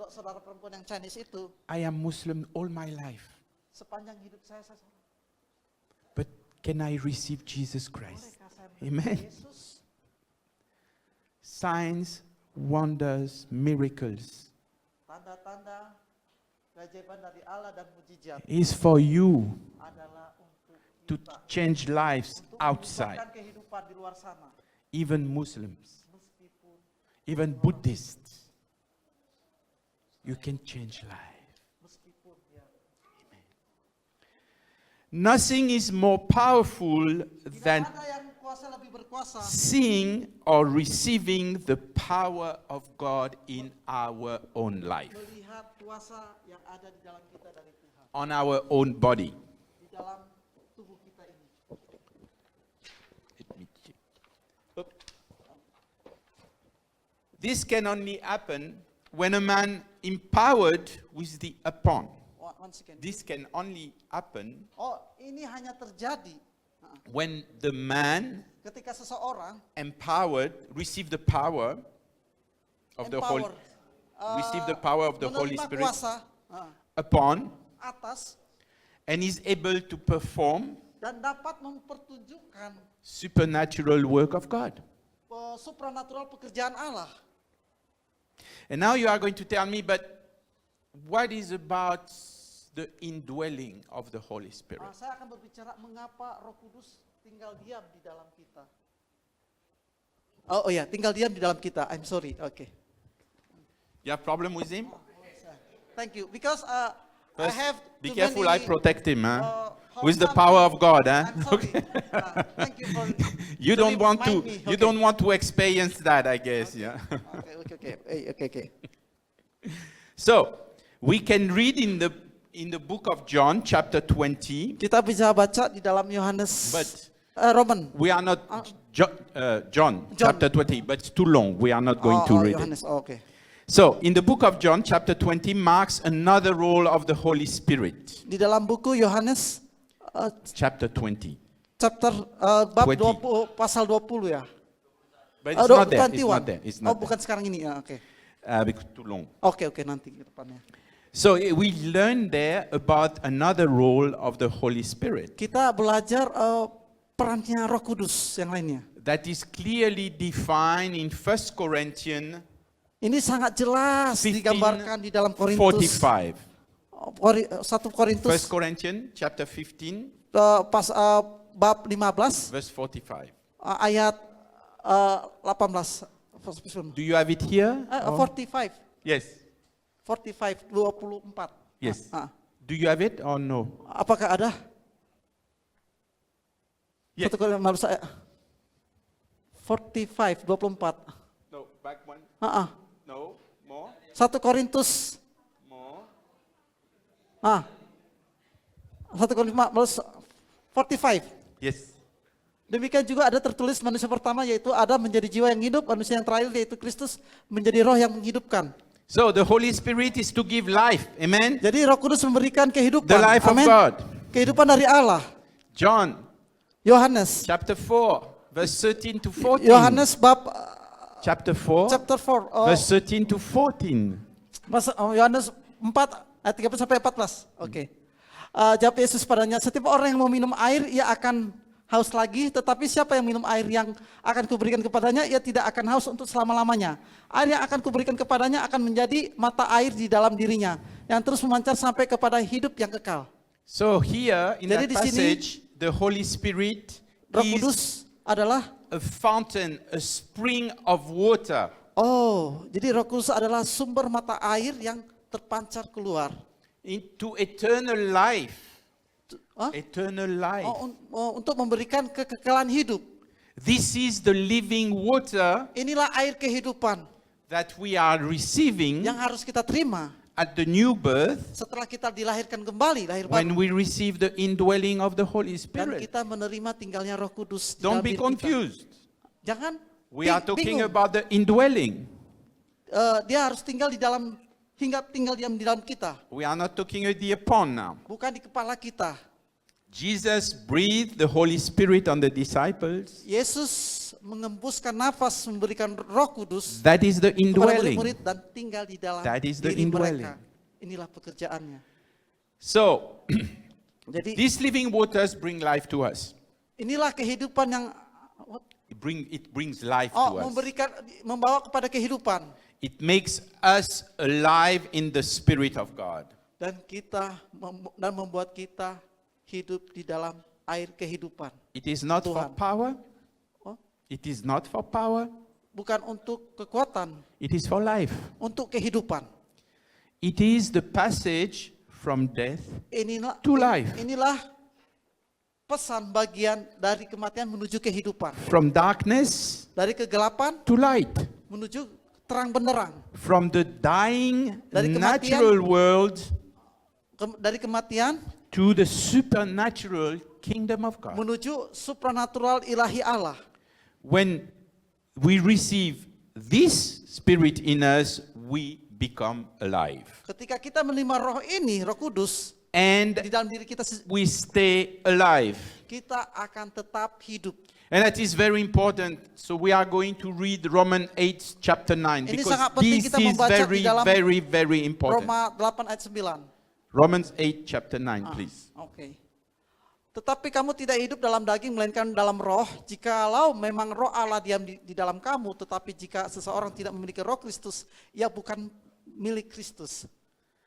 saudara perempuan yang Chinese itu. I am Muslim all my life, Sepanjang hidup saya but can I receive Jesus Christ? bolehkah saya Amen. menerima Yesus? Signs, wonders, miracles Tanda-tanda keajaiban dari Allah dan mujizat is for you adalah untuk to kita, change lives untuk outside, mengubahkan kehidupan di luar sana. even Muslims, Meskipun even Buddhists. You can change life. meskipun ya. Nothing is more powerful Tidak than ada yang kuasa lebih berkuasa seeing or receiving the power of God in our own life, melihat kuasa yang ada di dalam kita dari Tuhan, on our own body. di dalam tubuh kita ini. Let me check. Up. This can only happen when a man empowered with the upon. One second. This can only happen Ini hanya terjadi when the man ketika seseorang empowered receive the power of the Holy, receive the power of the Holy menerima Spirit kuasa upon, atas and is able to perform dan dapat mempertunjukkan supernatural work of God. supranatural pekerjaan Allah. And now you are going to tell me, but what is about the indwelling of the Holy Spirit? Saya akan berbicara mengapa Roh Kudus tinggal diam di dalam kita. Oh ya, tinggal diam di dalam kita. I'm sorry. Okay. You have problem with him? Thank you. Because I First, have be too careful, many, I protect him, huh? how With the come- power of God, huh? I'm sorry. Thank you for You to don't want to. remind me. You Okay. don't want to experience that, I guess. Yeah. Okay. So we can read in the book of John, chapter 20. Kita bisa baca di dalam Yohanes But Roman. we are not John, John. chapter 20. But it's too long. We are not going to read it. Yohanes. Okay. So in the book of John, chapter 20 marks another role of the Holy Spirit. Di dalam buku Yohanes Chapter 20. chapter bab 20. 20 pasal 20 ya. But it's not there. It's 21. not there. It's not bukan sekarang ini ya. Oke. because too long. Oke, nanti ke depannya. So we learn there about another role of the Holy Spirit Kita belajar perannya Roh Kudus yang lainnya. that is clearly defined in 1 Corinthians Ini sangat jelas 15, digambarkan di dalam Korintus 45. 1 Korintus 1 Corinthians chapter 15 bab 15 verse 45. ayat 18. Do you have it here? Or- 45. Yes. 45 24. Yes. Ah. Do you have it or no? Apakah ada? Yes. 1 Korintus 45 24. No, back one. No, more. 1 Korintus More. 1 Korintus 45. Yes. Demikian juga ada tertulis manusia pertama yaitu Adam menjadi jiwa yang hidup, manusia yang terakhir yaitu Kristus menjadi roh yang menghidupkan. So the Holy Spirit is to give life. Amen. Jadi Roh Kudus memberikan kehidupan. The life of Amin. God. Kehidupan dari Allah. John Yohanes. chapter 4 verse 13 to 14. Yohanes bab Chapter 4 chapter 4 verse 13 to 14. Yohanes 4 ayat 13 sampai 14. Oke. Jawab Yesus padanya, setiap orang yang mau minum air ia akan haus lagi, tetapi siapa yang minum air yang akan kuberikan kepadanya ia tidak akan haus untuk selama-lamanya. Air yang akan kuberikan kepadanya akan menjadi mata air di dalam dirinya yang terus memancar sampai kepada hidup yang kekal. So here in Jadi that di sini, passage, the Holy Spirit Roh is Kudus adalah a fountain, a spring of water. jadi Roh Kudus adalah sumber mata air yang terpancar keluar. Into eternal life. Hah? Eternal life. Untuk memberikan kekekalan hidup. This is the living water Inilah air kehidupan that we are receiving yang harus kita terima at the new birth setelah kita dilahirkan kembali, lahir when baru. we receive the indwelling of the Holy Dan Spirit. kita menerima tinggalnya Roh Kudus di Don't dalam be diri kita. confused. Jangan We are talking bingung. about the indwelling. Dia harus tinggal di dalam tinggal diam di dalam kita, We are not talking at the upon now. bukan di kepala kita. Jesus breathed the Holy Spirit on the disciples. Yesus mengembuskan nafas memberikan Roh Kudus That is the kepada indwelling. murid-murid dan tinggal di dalam That is the diri indwelling. mereka. Inilah pekerjaannya. So, Jadi these living waters bring life to us. inilah kehidupan yang It brings life to us. membawa kepada kehidupan. It makes us alive in the Spirit of God. Dan membuat kita hidup di dalam air kehidupan. It is not for Tuhan. power. Oh, It is not for power. bukan untuk kekuatan, It is for life. untuk kehidupan. It is the passage from death to life. Inilah pesan bagian dari kematian menuju kehidupan. From darkness Dari kegelapan to light. menuju terang benderang. From the dying Dari kematian. natural world Dari kematian to the supernatural kingdom of God. menuju supranatural ilahi Allah. When we receive this spirit in us, we become alive. Ketika kita menerima roh ini, Roh Kudus, And di dalam diri kita, we stay alive. kita akan tetap hidup. And that is very important. So we are going to read Romans 8 chapter 9 Ini because sangat penting this kita is membaca di very, dalam very, very important. Roma 8 ayat 9. Romans 8 chapter 9, please. Oke. Tetapi kamu tidak hidup dalam daging melainkan dalam roh. Jikalau memang roh Allah diam di dalam kamu, tetapi jika seseorang tidak memiliki roh Kristus, ia bukan milik Kristus.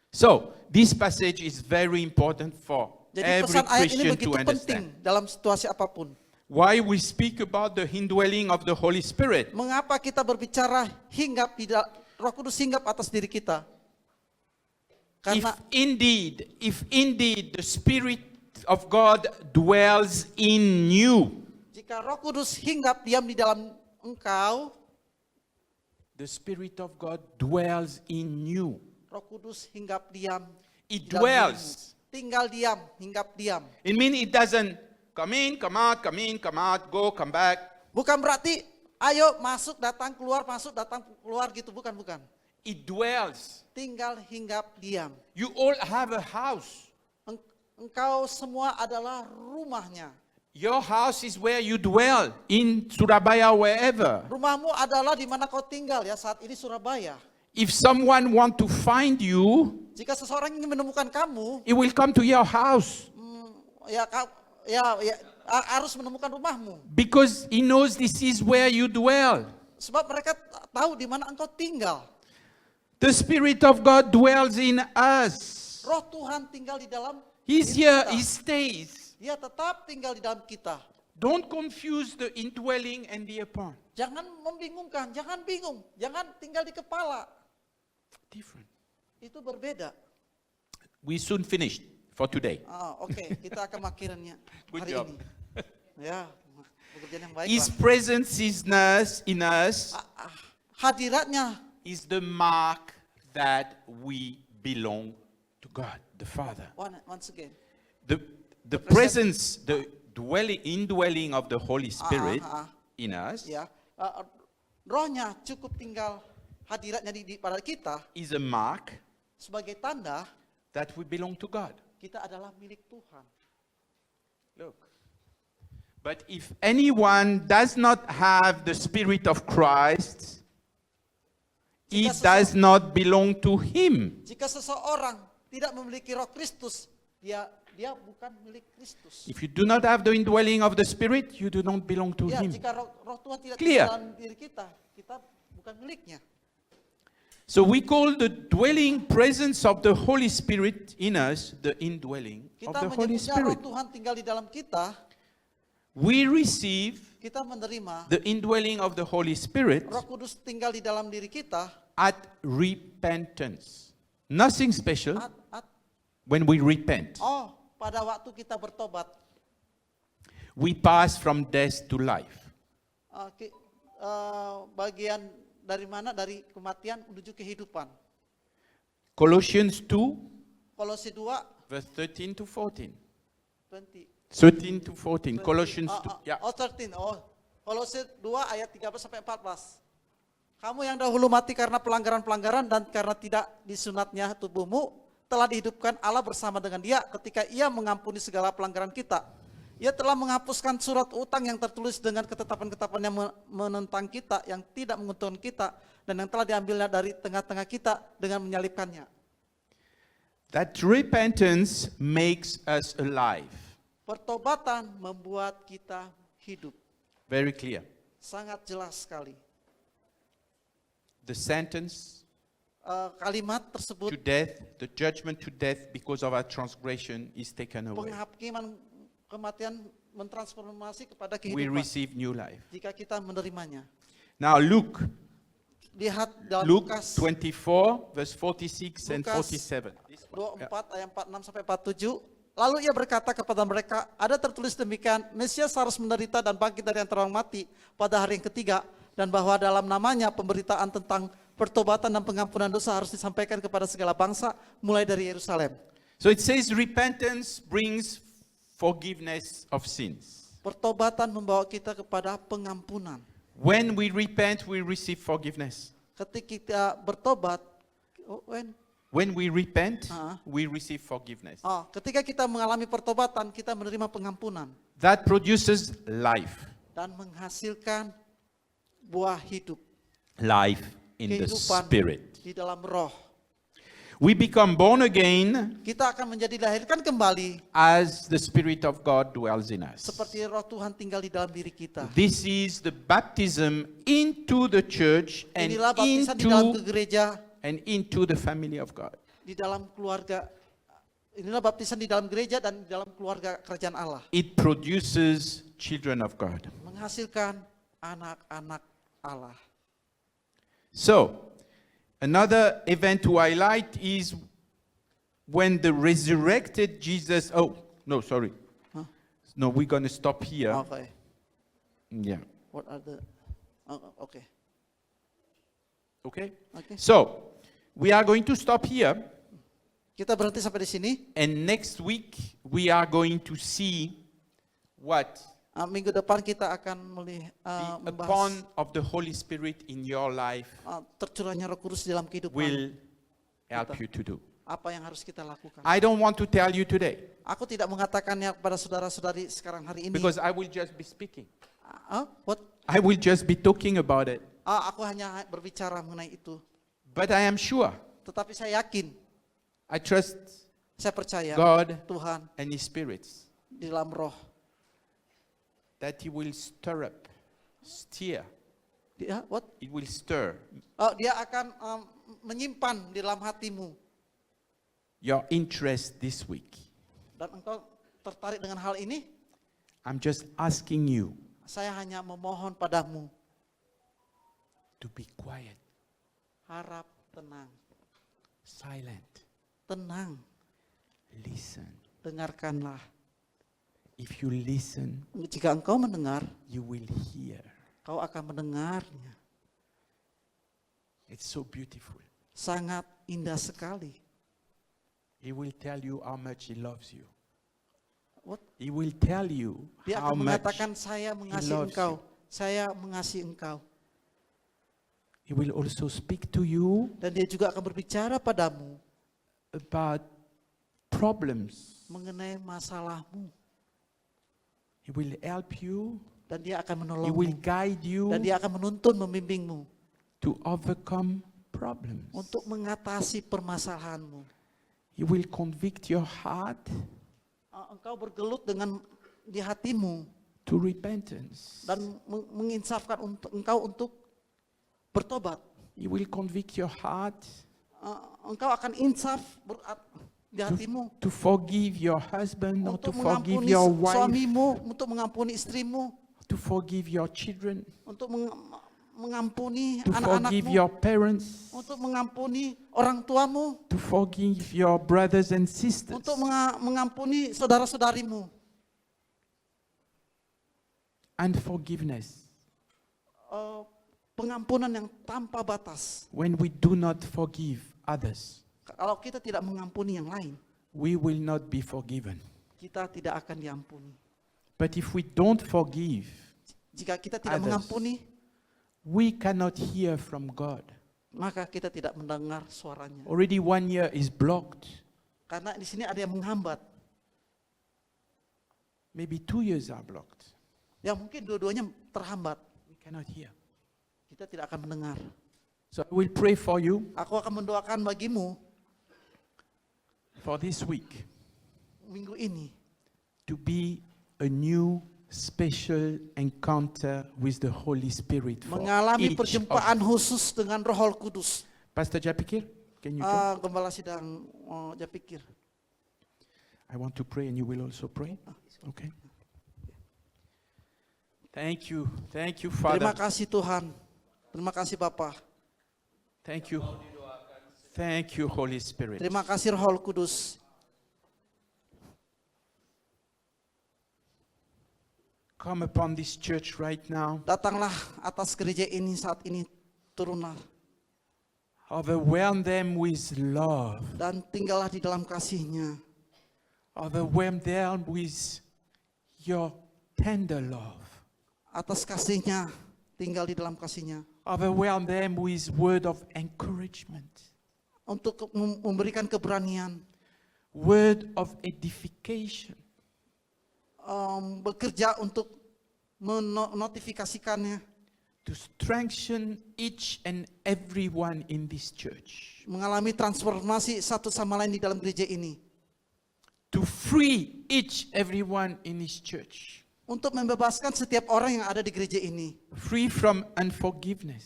So, this passage is very important for Jadi every pesan ayat ini Christian begitu to penting understand. dalam situasi apapun. Why we speak about the indwelling of the Holy Spirit? Mengapa kita berbicara hinggap Roh Kudus hinggap atas diri kita? Karena If indeed the Spirit of God dwells in you, jika Roh Kudus hinggap diam di dalam engkau, the Spirit of God dwells in you. Roh Kudus hinggap diam. It di dalam dwells. dirimu. Tinggal diam, hinggap diam. It means it doesn't come in, come out, come in, come out, go, come back. Bukan berarti ayo masuk datang keluar gitu, bukan. It dwells. Tinggal hinggap diam. You all have a house. Engkau semua adalah rumahnya. Your house is where you dwell, in Surabaya, wherever. Rumahmu adalah di mana kau tinggal ya saat ini Surabaya. If someone want to find you, Jika seseorang ingin menemukan kamu, he will come to your house harus menemukan rumahmu. because he knows this is where you dwell. Sebab mereka tahu di mana engkau tinggal. The Spirit of God dwells in us. Roh Tuhan tinggal di dalam He's diri here, kita. he stays. Dia tetap tinggal di dalam kita. Don't confuse the indwelling and the upon. Jangan membingungkan, jangan bingung, jangan tinggal di kepala. Different. Itu berbeda. We soon finished for today. Oke, kita akan makirnya Good hari job. ini. Ya, pekerjaan yang baik His lah. presence in us Hadiratnya is the mark that we belong to God, the Father. once again. The presence, the indwelling of the Holy Spirit in us Ya, rohnya cukup tinggal hadiratnya pada kita is a mark sebagai tanda that we belong to God. kita adalah milik Tuhan. Look. But if anyone does not have the Spirit of Christ, he does not belong to him. Jika seseorang tidak memiliki roh Kristus, dia bukan milik Kristus. If you do not have the indwelling of the Spirit, you do not belong to Ya, him. jika roh Tuhan tidak Clear. tinggal dalam diri kita, kita bukan miliknya. So we call the dwelling presence of the Holy Spirit in us the indwelling of Kita the Holy menyebutnya roh Spirit. Tuhan tinggal di dalam kita, We receive kita menerima the indwelling of the Holy Spirit Roh Kudus tinggal di dalam diri kita at repentance. Nothing special when we repent. pada waktu kita bertobat. We pass from death to life. Bagian dari mana? Dari kematian menuju kehidupan. Colossians 2, Kolose 2, verse 13 to 14. 20. 13 to 14. Colossians 2. Yeah. 13. Kolose 2 ayat 13 sampai 14. Kamu yang dahulu mati karena pelanggaran-pelanggaran dan karena tidak disunatnya tubuhmu, telah dihidupkan Allah bersama dengan Dia ketika Ia mengampuni segala pelanggaran kita. Ia telah menghapuskan surat utang yang tertulis dengan ketetapan-ketetapan yang menentang kita, yang tidak menguntungkan kita, dan yang telah diambilnya dari tengah-tengah kita dengan menyalibkannya. That repentance makes us alive. Pertobatan membuat kita hidup. Very clear. Sangat jelas sekali. The sentence Kalimat to tersebut, death, the judgment to death because of our transgression is taken away. penghakiman kematian mentransformasi kepada We kehidupan receive new life. jika kita menerimanya. Now Luke Lihat dalam Luke Lukas 24 verse 46 and Lukas 47. This one. 24 ayat 46 sampai 47. Lalu ia berkata kepada mereka, ada tertulis demikian, Mesias harus menderita dan bangkit dari antara orang mati pada hari yang ketiga, dan bahwa dalam namanya pemberitaan tentang pertobatan dan pengampunan dosa harus disampaikan kepada segala bangsa mulai dari Yerusalem. So it says repentance brings forgiveness of sins. Pertobatan membawa kita kepada pengampunan. When we repent, we receive forgiveness. Ketika kita bertobat, When we repent, Ah. we receive forgiveness. ketika kita mengalami pertobatan, kita menerima pengampunan That produces life. dan menghasilkan buah hidup, Life in the kehidupan Spirit. di dalam roh. we become born again kita akan menjadi dilahirkan kembali as the Spirit of God dwells in us. seperti roh Tuhan tinggal di dalam diri kita. This is the baptism into the church Inilah baptisan di dalam gereja, into the family of God. di dalam keluarga. Inilah baptisan di dalam gereja dan di dalam keluarga kerajaan Allah. It produces children of God. Menghasilkan anak-anak Allah. So, another event to highlight is when the resurrected Jesus. Oh, no, sorry. Huh? No, we're going to stop here. Okay. Yeah. What are the? Okay. Okay? Okay. So, we are going to stop here. Kita berhenti sampai di sini. And next week, we are going to see what Minggu depan kita akan the membahas upon of the Holy Spirit in your life tercurahnya Roh Kudus dalam kehidupan. will help you to do. Apa yang harus kita lakukan? I don't want to tell you today Aku tidak mengatakannya kepada saudara-saudari sekarang hari ini. because I will just be speaking. What? I will just be talking about it. Aku hanya berbicara mengenai itu. But I am sure, Tetapi saya yakin, I trust saya percaya God Tuhan and His spirits di dalam roh. that He will steer. Dia what? It will stir Dia akan menyimpan di dalam hatimu your interest this week. dan engkau tertarik dengan hal ini. I'm just asking you Saya hanya memohon padamu, to be quiet, harap tenang, silent, tenang, listen. dengarkanlah. If you listen, Jika engkau mendengar, you will hear. kau akan mendengarnya. It's so beautiful. Sangat indah sekali. He will tell you how much He loves you. What? He will tell you Dia how akan much mengatakan, saya mengasihi loves engkau, saya mengasihi engkau. He will also speak to you Dan dia juga akan berbicara padamu about problems. mengenai masalahmu. He will help you. Dan dia akan He will menolongmu. guide you Dan dia akan menuntun, membimbingmu to overcome problems. untuk mengatasi permasalahanmu. He will convict your heart Engkau bergelut dengan di hatimu to repentance. dan menginsafkan engkau untuk bertobat. He will convict your heart Engkau akan insaf di hatimu to forgive your husband or to untuk forgive mengampuni your wife, suamimu, untuk mengampuni istrimu, to forgive your children, untuk mengampuni to forgive anak-anakmu, your parents, untuk mengampuni orang tuamu, to forgive your brothers and sisters. untuk mengampuni saudara-saudarimu. Unforgiveness. Pengampunan yang tanpa batas. When we do not forgive others, Kalau kita tidak mengampuni yang lain, we will not be forgiven. kita tidak akan diampuni. But if we don't forgive, Jika kita tidak Others. mengampuni, we cannot hear from God. maka kita tidak mendengar suaranya. Already 1 year is blocked. Karena di sini ada yang menghambat. Maybe 2 years are blocked. Ya mungkin dua-duanya terhambat. We cannot hear. Kita tidak akan mendengar. So I will pray for you Aku akan mendoakan bagimu for this week minggu ini to be a new special encounter with the Holy Spirit for mengalami each perjumpaan of- khusus dengan Roh Kudus. Pastor Japikir, can you come? Gembala sidang Japikir. I want to pray and you will also pray. Okay. Thank you, Terima Father. kasih Tuhan. Terima kasih Bapa. Thank you, Holy Spirit. Terima kasih Roh Kudus. Come upon this church right now. Datanglah atas gereja ini saat ini, turunlah Overwhelm them with love. dan tinggallah di dalam kasih-Nya. Overwhelm them with your tender love. Atas kasih-Nya, tinggal di dalam kasih-Nya. Overwhelm them with word of encouragement, Untuk memberikan keberanian, word of edification, bekerja untuk menotifikasikannya, to strengthen each and everyone in this church, mengalami transformasi satu sama lain di dalam gereja ini, to free each everyone in this church, untuk membebaskan setiap orang yang ada di gereja ini, free from unforgiveness,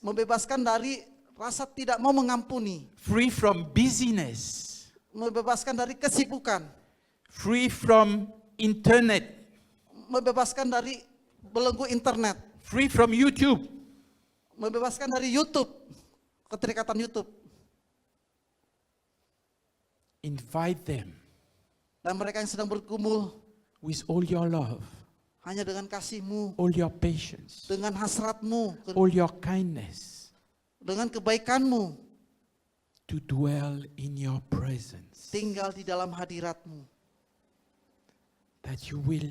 membebaskan dari rasa tidak mau mengampuni, free from busyness, membebaskan dari kesibukan, free from internet, membebaskan dari belenggu internet, free from YouTube, membebaskan dari YouTube, keterikatan YouTube. invite them Dan mereka yang sedang bergumul with all your love, hanya dengan kasih-Mu, all your patience, dengan hasrat-Mu, all your kindness, dengan kebaikan-Mu, to dwell in your presence, tinggal di dalam hadirat-Mu. that you will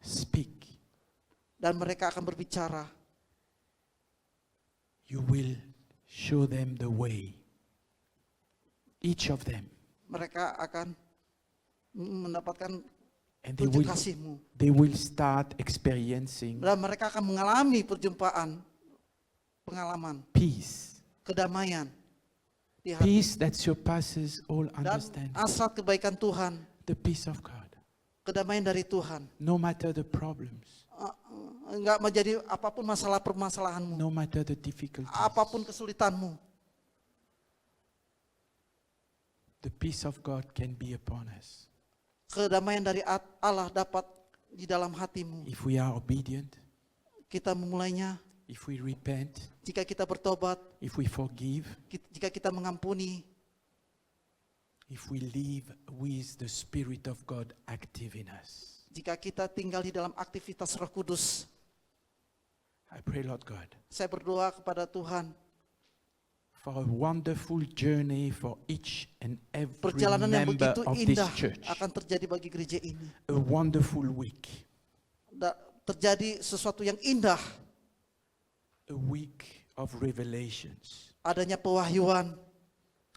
speak, Dan mereka akan berbicara, you will show them the way, each of them, mereka akan mendapatkan and they tunjuk will, kasih-Mu. they will start experiencing Dan mereka akan mengalami perjumpaan, pengalaman, peace, kedamaian di hati. peace that surpasses all Dan understanding, hasrat kebaikan Tuhan, the peace of God, kedamaian dari Tuhan. no matter the problems, Enggak menjadi apapun masalah permasalahanmu, no matter the difficulties, apapun kesulitanmu. the peace of God can be upon us. Kedamaian dari Allah dapat di dalam hatimu. If we are obedient, Kita memulainya, if we repent, jika kita bertobat, if we forgive, jika kita mengampuni, if we live with the Spirit of God active in us. jika kita tinggal di dalam aktivitas Roh Kudus. I pray, Lord God, Saya berdoa kepada Tuhan, for a wonderful journey for each and every perjalanan yang member begitu of this indah church. akan terjadi bagi gereja ini. A wonderful week, Terjadi sesuatu yang indah, a week of revelations, adanya pewahyuan,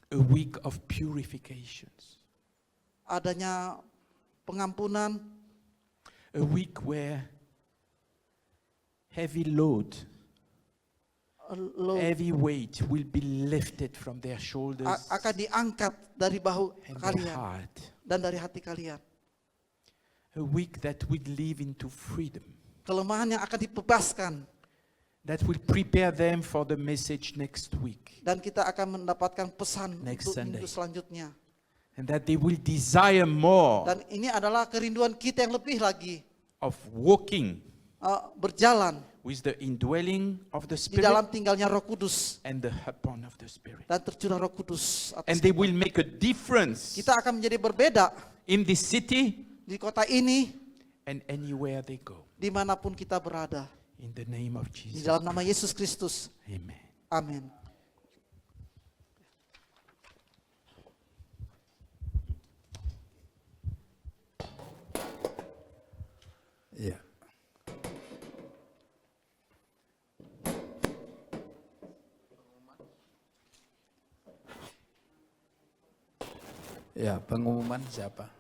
a week of purifications, adanya pengampunan, a week where heavy load, heavy weight will be lifted from their shoulders akan diangkat dari bahu and their kalian heart. dan dari hati kalian. A week that will live into freedom, Kelemahan yang akan dibebaskan, that will prepare them for the message next week, dan kita akan mendapatkan pesan Next untuk Sunday. minggu selanjutnya. and that they will desire more Dan ini adalah kerinduan kita yang lebih lagi, of walking berjalan with the indwelling of the di dalam Spirit tinggalnya Roh Kudus and the upon of the Spirit. dan tercurah Roh Kudus atas And they kita. will make a difference Kita akan menjadi berbeda in this city di kota ini, and anywhere they go. dimanapun kita berada. In the name of Di Jesus. dalam nama Yesus Kristus. Amen. Amin. Ya. Ya, pengumuman siapa?